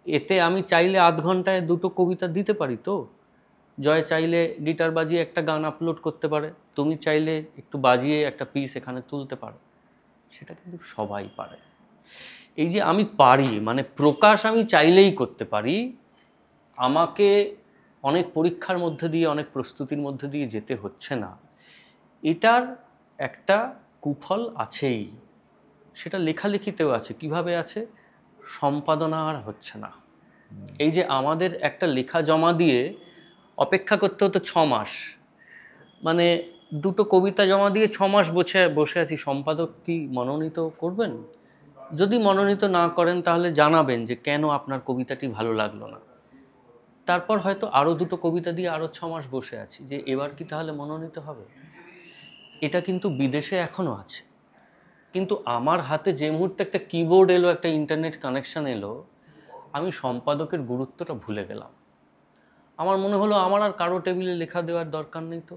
এতে আমি চাইলে আধ ঘন্টায় 2টো কবিতা দিতে পারি। তো জয় চাইলে গিটার বাজিয়ে একটা গান আপলোড করতে পারে, তুমি চাইলে একটু বাজিয়ে একটা পিস এখানে তুলতে পারো, সেটা কিন্তু সবাই পারে। এই যে আমি পারি মানে প্রকাশ আমি চাইলেই করতে পারি, আমাকে অনেক পরীক্ষার মধ্যে দিয়ে, অনেক প্রস্তুতির মধ্যে দিয়ে যেতে হচ্ছে না, এটার একটা কুফল আছেই। সেটা লেখালেখিতেও আছে। কিভাবে আছে? সম্পাদনা আর হচ্ছে না। এই যে আমাদের একটা লেখা জমা দিয়ে অপেক্ষা করতে হতো 6 মাস, মানে 2টো কবিতা জমা দিয়ে 6 মাস বসে আছি, সম্পাদক কি মনোনীত করবেন? যদি মনোনীত না করেন তাহলে জানাবেন যে কেন আপনার কবিতাটি ভালো লাগলো না। তারপর হয়তো আরও 2টো কবিতা দিয়ে আরও 6 মাস বসে আছি যে এবার কি তাহলে মনোনীত হবে। এটা কিন্তু বিদেশে এখনও আছে। কিন্তু আমার হাতে যে মুহূর্তে একটা কিবোর্ড এলো, একটা ইন্টারনেট কানেকশান এলো, আমি সম্পাদকের গুরুত্বটা ভুলে গেলাম। আমার মনে হলো আমার আর কারো টেবিলে লেখা দেওয়ার দরকার নেই। তো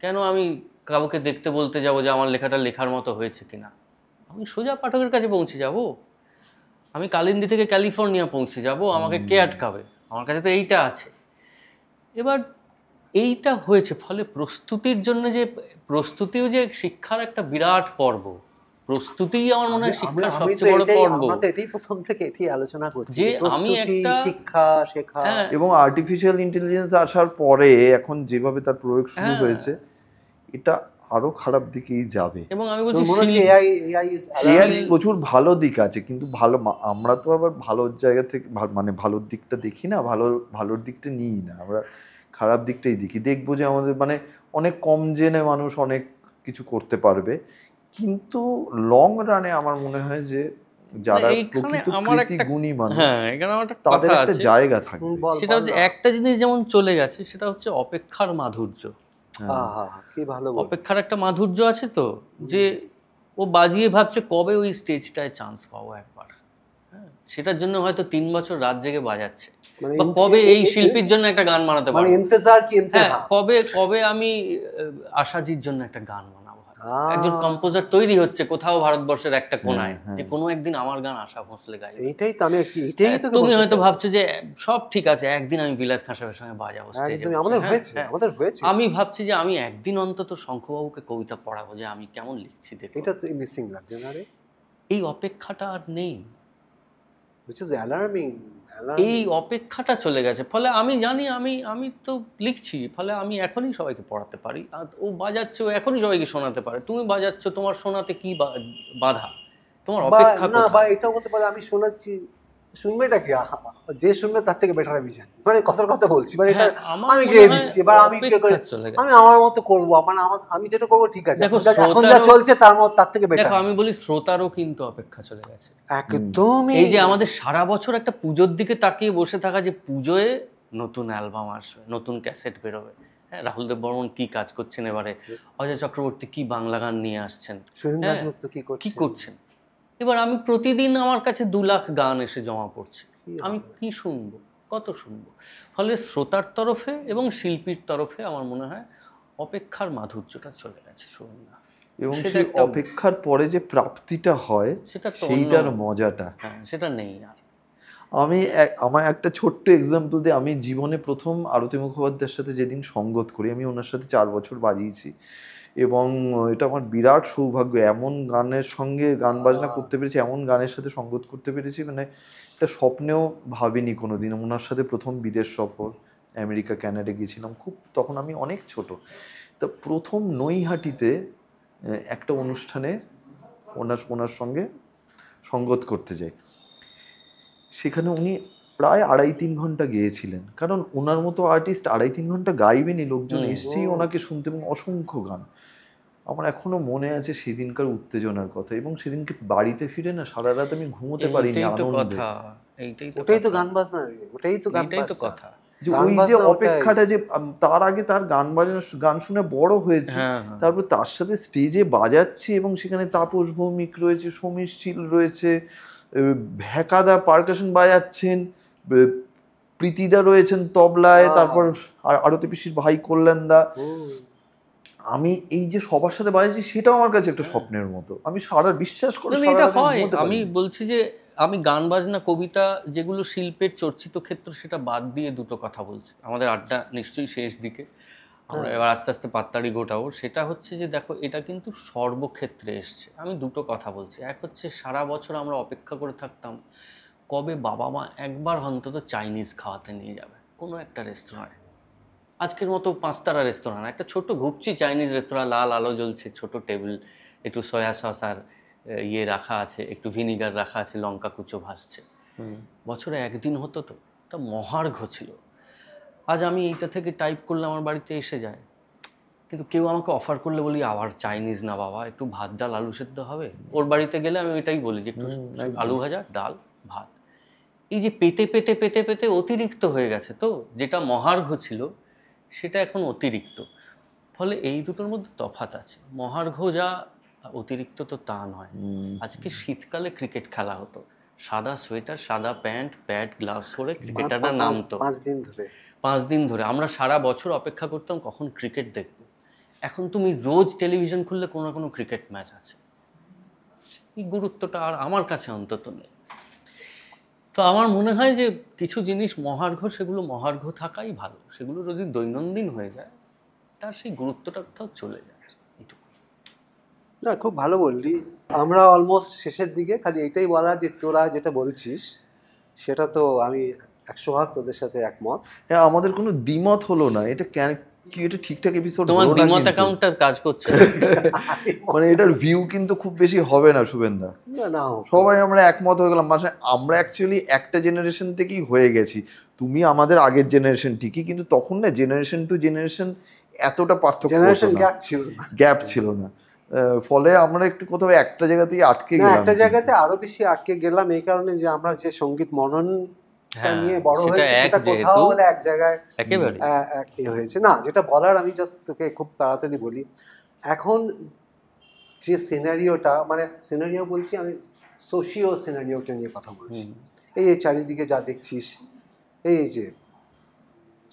কেন আমি কাউকে দেখতে বলতে যাব যে আমার লেখাটা লেখার মতো হয়েছে কিনা? আমি সোজা পাঠকের কাছে পৌঁছে যাব, আমি কালিন্দী থেকে ক্যালিফোর্নিয়া পৌঁছে যাব, আমাকে কে আটকাবে? আমার কাছে তো এইটা আছে। এবার এইটা হয়েছে, ফলে প্রস্তুতির জন্য যে প্রস্তুতিও যে শিক্ষার একটা বিরাট পর্ব, প্রস্তুতিই আমার মনে হয় শিক্ষার সবচেয়ে বড় পর্ব। আমরা তো এটাই প্রথম থেকে এটাই আলোচনা করছি যে আমি একটা শিক্ষা শেখা। এবং আর্টিফিশিয়াল ইন্টেলিজেন্স আসার পরে এখন যেভাবে তার প্রয়োগ শুরু হয়েছে, এটা আরো খারাপ দিকেই যাবে। এবং আমি বলছি এআই প্রচুর ভালো দিক আছে, কিন্তু আমরা তো আবার ভালো জায়গা থেকে মানে ভালোর দিকটা দেখি না, ভালোর দিকটা নিই না, আমরা খারাপ দিকটাই দেখি। দেখবো যে আমাদের মানে অনেক কম জেনে মানুষ অনেক কিছু করতে পারবে, কিন্তু লং রানে আমার মনে হয় যে যারা এইখানে প্রকৃত আমার কৃতি একটা গুণী মানুষ হ্যাঁ এখানে আমার একটা তাদের কথা একটা আছে, জায়গা থাকবে। বল সেটা হচ্ছে একটা জিনিস যেমন চলে গেছে, সেটা হচ্ছে অপেক্ষার মাধুর্য। কি ভালো বল। অপেক্ষার একটা মাধুর্য আছে তো, যে ও বাজিয়ে ভাবছে কবে ওই স্টেজটায় চান্স পাবো একবার। হ্যাঁ, সেটার জন্য হয়তো 3 বছর রাত জেগে বাজাচ্ছে, মানে বা কবে এই শিল্পীর জন্য একটা গান বানাতে মানে পারবো। ইন্তজার কি হ্যাঁ, ইমতিহা। কবে কবে আমি আশাজির জন্য একটা গান বানাবো। একজন কম্পোজার তৈরি হচ্ছে কোথাও ভারতবর্ষের একটা কোনায়, যে কোনো একদিন আমার গান আশা ভোঁসলে গাইবে। এইটাই তো আমি এটাই তো তুমি হয়তো ভাবছো যে সব ঠিক আছে, একদিন আমি বিলাত খান সাহেবের সঙ্গে বাজাবো স্টেজে। আমাদের হয়েছে, আমাদের হয়েছে। আমি ভাবছি যে আমি একদিন অন্তত শঙ্খবাবুকে কবিতা পড়াবো, যে আমি কেমন লিখছি দেখো। এটা তো মিসিং লাগছে না রে, এই অপেক্ষাটা আর নেই, which is alarming. এই অপেক্ষাটা চলে গেছে। ফলে আমি জানি আমি তো লিখছি, ফলে আমি এখনই সবাইকে পড়াতে পারি, আর ও বাজাচ্ছে, ও এখনই সবাইকে শোনাতে পারে। তুমি বাজাচ্ছ, তোমার শোনাতে কি বাধা? তোমার অপেক্ষা না, বা কোথায়? এটাও হতে পারে আমি শোনাচ্ছি, শুনবেটা কি, যে শুনবে তার থেকে বেটার আমি জানি, মানে কথার কথা বলছি, মানে এটা আমি গিয়ে দিচ্ছি, বা আমি আমি আমার মতো করবো, মানে আমি যেটা করবো ঠিক আছে, এখন যা চলছে তার থেকে বেটার। দেখো আমি বলি, শ্রোতারও কিন্তু অপেক্ষা চলে গেছে একদমই। এই যে আমাদের সারা বছর একটা পুজোর দিকে তাকিয়ে বসে থাকা, যে পুজোয় নতুন অ্যালবাম আসবে, নতুন ক্যাসেট বেরোবে। হ্যাঁ, রাহুল দেব বর্মন কি কাজ করছেন এবারে, অজয় চক্রবর্তী কি বাংলা গান নিয়ে আসছেন, কি করছেন। এবার আমি প্রতিদিন আমার কাছে 2 লাখ গান এসে জমা পড়ছে, আমি কি শুনবো, কত শুনবো। ফলে শ্রোতার তরফে এবং শিল্পীর তরফে আমার মনে হয় অপেক্ষার মাধুর্যটা চলে গেছে শুভেন্দা। এবং সেই অপেক্ষার পরে যে প্রাপ্তিটা হয় সেইটার মজাটা, হ্যাঁ, সেটা নেই আর। আমার একটা ছোট্ট এক্সাম্পল দিয়ে, আমি জীবনে প্রথম আরতি মুখোপাধ্যায়ের সাথে যেদিন সঙ্গত করি, আমি ওনার সাথে 4 বছর বাজিয়েছি, এবং এটা আমার বিরাট সৌভাগ্য, এমন গানের সঙ্গে গান বাজনা করতে পেরেছি, এমন গানের সাথে সঙ্গত করতে পেরেছি, মানে এটা স্বপ্নেও ভাবিনি কোনোদিন। ওনার সাথে প্রথম বিদেশ সফর, আমেরিকা কানাডা গিয়েছিলাম, তখন আমি অনেক ছোট। তা প্রথম নৈহাটিতে একটা অনুষ্ঠানে ওনার সঙ্গে সঙ্গত করতে যাই। সেখানে উনি প্রায় 2.5-3 ঘন্টা গেয়েছিলেন, কারণ ওনার মতো আর্টিস্ট 2.5-3 ঘন্টা গাইবেনি, লোকজন এসছেই ওনাকে শুনতে, এবং অসংখ্য গান। আমার এখনো মনে আছে সেদিনকার উত্তেজনার কথা, এবং সেদিনকে বাড়িতে ফিরে না সারা রাত আমি ঘুমোতে পারিনি আনন্দে। ওটাই তো গান বাজনা, ওটাই তো কথা, যে ওই যে অপেক্ষাটা, যে তার আগে তার গান শুনে বড় হয়েছে, তারপর তার সাথে স্টেজে বাজাচ্ছে, এবং সেখানে তাপস ভৌমিক রয়েছে, সমীর শীল রয়েছে, ভ্যাকাদা পারকাশন বাজাচ্ছেন, প্রীতিদা রয়েছেন তবলায়, তারপর আরতি পিসির ভাই কল্যাণদা। আমি এই যে সবার সাথে বাজাচ্ছি, সেটাও আমার কাছে একটা স্বপ্নের মতো। আমি সারা বিশ্বাস করি এটা হয়। আমি বলছি যে আমি গান বাজনা কবিতা যেগুলো শিল্পের চর্চিত ক্ষেত্র, সেটা বাদ দিয়ে দুটো কথা বলছি। আমাদের আড্ডা নিশ্চয়ই শেষ দিকে, আমরা এবার আস্তে আস্তে পাত্তাড়ি গোটাবো। সেটা হচ্ছে যে দেখো, এটা কিন্তু সর্বক্ষেত্রে এসছে। আমি দুটো কথা বলছি। এক হচ্ছে, সারা বছর আমরা অপেক্ষা করে থাকতাম কবে বাবা মা একবার অন্তত চাইনিজ খাওয়াতে নিয়ে যাবে কোনো একটা রেস্তোরাঁয়। আজকের মতো 5 তারা রেস্তোরাঁ না, একটা ছোট ঘুপচি চাইনিজ রেস্তোরাঁ, লাল আলো জ্বলছে, ছোট টেবিল, একটু সয়া সস আর রাখা আছে, একটু ভিনিগার রাখা আছে, লঙ্কা কুচো ভাসছে। বছরে একদিন হতো, তো এটা মহার্ঘ ছিল। আজ আমি এইটা থেকে টাইপ করলে আমার বাড়িতে এসে যায়, কিন্তু কেউ আমাকে অফার করলে বলি আবার চাইনিজ না বাবা, একটু ভাত ডাল আলু সেদ্ধ হবে। ওর বাড়িতে গেলে আমি ওইটাই বলি যে একটু আলু ভাজা, ডাল, ভাত। এই যে পেতে পেতে পেতে পেতে অতিরিক্ত হয়ে গেছে, তো যেটা মহার্ঘ ছিল সেটা এখন অতিরিক্ত। ফলে এই দুটোর মধ্যে তফাৎ আছে। মহার্ঘ যা, অতিরিক্ত তো তা নয়। আজকে শীতকালে ক্রিকেট খেলা হতো, সাদা সোয়েটার, সাদা প্যান্ট, প্যাড, গ্লাভস পরে ক্রিকেটাররা নামতো 5 দিন ধরে। আমরা সারা বছর অপেক্ষা করতাম কখন ক্রিকেট দেখব। এখন তুমি রোজ টেলিভিশন খুললে কোনো না কোনো ক্রিকেট ম্যাচ আছে। এই গুরুত্বটা আর আমার কাছে অন্তত নেই। তো আমার মনে হয় যে কিছু জিনিস মহার্ঘ, সেগুলো মহার্ঘ থাকাই ভালো। সেগুলো যদি দৈনন্দিন হয়ে যায়, তার সেই গুরুত্বটা কোথাও চলে যায়। এইটুকু না, খুব ভালো বললি। আমরা অলমোস্ট শেষের দিকে, খালি এইটাই বলা যে তোরা যেটা বলছিস সেটা তো আমি 100% তোদের সাথে একমত। হ্যাঁ, আমাদের কোনো দ্বিমত হলো না। এটা কি এটা ঠিকঠাক এপিসোড? তোমার দ্বিমত অ্যাকাউন্টটা কাজ করছে, মানে এটার ভিউ কিন্তু খুব বেশি হবে না শুভেন্দা। না, সবাই আমরা একমত হয়ে গেলাম। মানে আমরা অ্যাকচুয়ালি একটা জেনারেশন থেকেই হয়ে গেছি। তুমি আমাদের আগের জেনারেশন ঠিকই, কিন্তু তখন না জেনারেশন টু জেনারেশন এতটা পার্থক্য, জেনারেশন গ্যাপ ছিল না। না। ফলে আমরা একটু কোথাও একটা জায়গাতেই আটকে না, গেলাম। একটা জায়গাতে আরো বেশি আটকে গেলাম এই কারণে যে আমরা যে সঙ্গীত মনন নিয়ে বড় সেটা হয়েছে, এক সেটা কোথাও যেহেতু বলে এক জায়গায় একেবারে হয়েছে না। যেটা বলার, আমি জাস্ট তোকে খুব তাড়াতাড়ি বলি, এখন যে সিনারিওটা, মানে সিনারিও বলছি আমি, সোশিও সিনারিওটা নিয়ে কথা বলছি। এই চারিদিকে যা দেখছিস, এই যে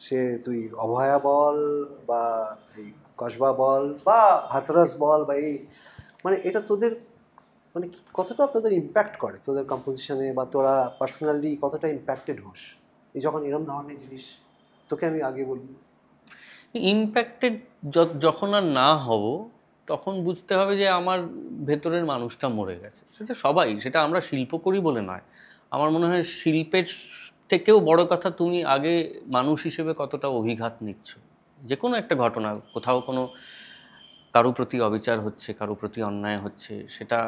সে তুই অভয়া বল বা এই কসবা বল বা হাথরস বল বা এই, মানে এটা তোদের মানে কতটা তোদের ইম্প্যাক্ট করে তোদের কম্পোজিশনে, বা তোরা পার্সোনালি কতটা ইম্প্যাক্টেড হোস এই যখন এরকম ধরনের জিনিস? তোকে আমি আগে বলি, ইম্প্যাক্টেড যখন আর না হব তখন বুঝতে হবে যে আমার ভেতরের মানুষটা মরে গেছে। সেটা সবাই, সেটা আমরা শিল্প করি বলে নয়। আমার মনে হয় শিল্পের থেকেও বড় কথা তুমি আগে মানুষ হিসেবে কতটা অভিঘাত নিচ্ছ। যে কোনো একটা ঘটনা, কোথাও কোনো কারো প্রতি অবিচার হচ্ছে, কারো প্রতি অন্যায় হচ্ছে, সেটা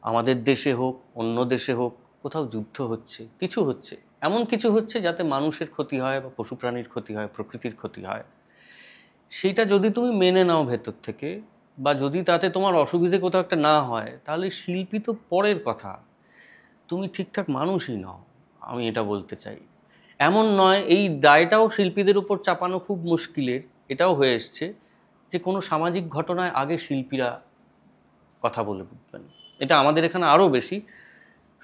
আমাদের দেশে হোক অন্য দেশে হোক, কোথাও যুদ্ধ হচ্ছে, কিছু হচ্ছে, এমন কিছু হচ্ছে যাতে মানুষের ক্ষতি হয় বা পশু প্রাণীর ক্ষতি হয়, প্রকৃতির ক্ষতি হয়। সেটা যদি তুমি মেনে নাও ভেতর থেকে, বা যদি তাতে তোমার অসুবিধে কোথাও একটা না হয়, তাহলে শিল্পী তো পরের কথা, তুমি ঠিকঠাক মানুষই নাও। আমি এটা বলতে চাই। এমন নয়, এই দায়টাও শিল্পীদের উপর চাপানো খুব মুশকিলের। এটাও হয়ে এসছে যে কোনো সামাজিক ঘটনায় আগে শিল্পীরা কথা বলে বুঝবেন। এটা আমাদের এখানে আরও বেশি।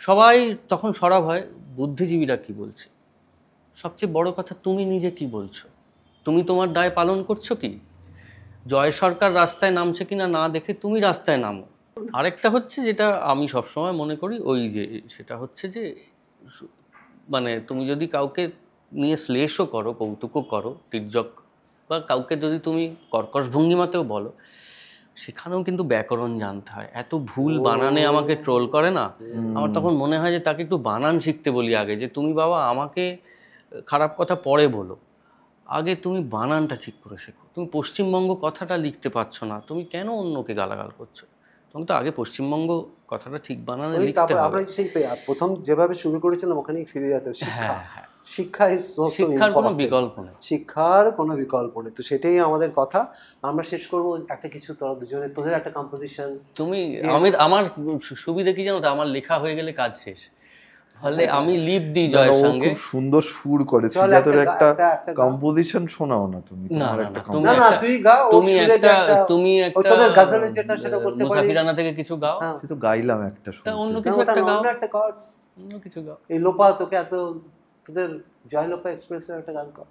সবাই তখন সরব হয় বুদ্ধিজীবীরা কি বলছে। সবচেয়ে বড় কথা, তুমি নিজে কি বলছো, তুমি তোমার দায় পালন করছো কি? জয় সরকার রাস্তায় নামছে কিনা না দেখে তুমি রাস্তায় নামো। আরেকটা হচ্ছে যেটা আমি সবসময় মনে করি, ওই যে সেটা হচ্ছে যে মানে তুমি যদি কাউকে নিয়ে শ্লেষও করো, কৌতুকও করো, তির্যক, বা কাউকে যদি তুমি কর্কশ ভঙ্গিমাতেও বলো, সেখানেও কিন্তু ব্যাকরণ জানতে হয়। এত ভুল বানানে আমাকে ট্রোল করে না, আমার তখন মনে হয় যে তাকে একটু বানান শিখতে বলি আগে, যে তুমি বাবা আমাকে খারাপ কথা পরে বলো, আগে তুমি বানানটা ঠিক করে শেখো। তুমি পশ্চিমবঙ্গ কথাটা লিখতে পারছো না, তুমি কেন অন্যকে গালাগাল করছো? তুমি তো আগে পশ্চিমবঙ্গ কথাটা ঠিক বানানে লিখতে হবে। আমরা সেই প্রথম যেভাবে শুরু করেছিলাম ওখানেই ফিরে যেতে হবে। হ্যাঁ, শিক্ষা ইজ শিক্ষার কোনো বিকল্প নেই। শিক্ষার কোনো বিকল্প নেই। তো সেটাই আমাদের কথা। আমরা শেষ করবো একটা কিছু, তোরা দুজনে তোদের একটা কম্পোজিশন। তুমি আমার সুবিধা কি জানো তো, আমার লেখা হয়ে গেলে কাজ শেষ, ফলে আমি লিপ দিই জয়ের সঙ্গে। খুব সুন্দর সুর করেছে, তোর একটা কম্পোজিশন শোনাও না তুমি। না তুই গা, তুমি একটা তোদের গজলের যেটা সেটা করতে পারিস, মুসাফিরানা থেকে কিছু গাও। তুই তো গাইলাম একটা সুর, অন্য কিছু একটা গাও, অন্য কিছু গাও। এই লোপা তোকে এত, তোদের জয়লোপা এক্সপ্রেসের একটা গান কর।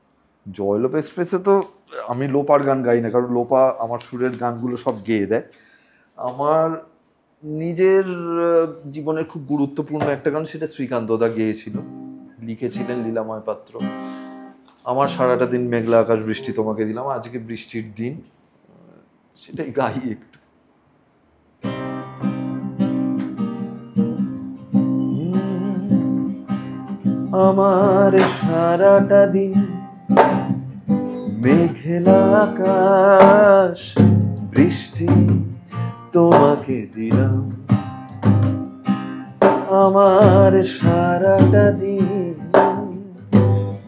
জয়লোপা এক্সপ্রেসে তো আমি লোপার গান গাই না, কারণ লোপা আমার সুরের গানগুলো সব গেয়ে দেয়। আমার নিজের জীবনের খুব গুরুত্বপূর্ণ একটা গান, সেটা শ্রীকান্ত দা গেয়েছিল, লিখেছিলেন লীলাময় পাত্র। আমার সারাটা দিন মেঘলা আকাশ, বৃষ্টি তোমাকে দিলাম, আজকে বৃষ্টির দিন, সেটাই গাই একটু। আমার সারাটা দিন মেঘলা আকাশ, বৃষ্টি তোমাকে দিলাম। আমার সারাটা দিন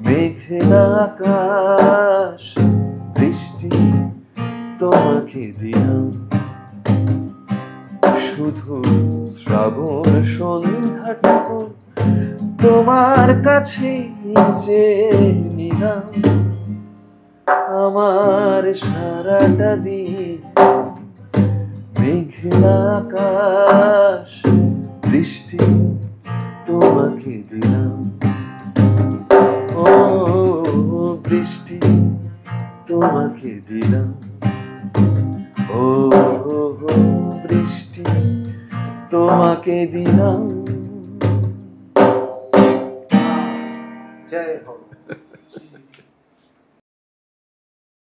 মেঘলা আকাশ, বৃষ্টি তোমাকে দিলাম। শুধু শ্রাবণ সন্ধ্যাটুকু তোমার কাছে যে নিলাম। আমার সারাটা দিন মেঘলা আকাশ, বৃষ্টি তোমাকে দিলাম। ও বৃষ্টি তোমাকে দিলাম। ও বৃষ্টি তোমাকে দিলাম। জয় হোক।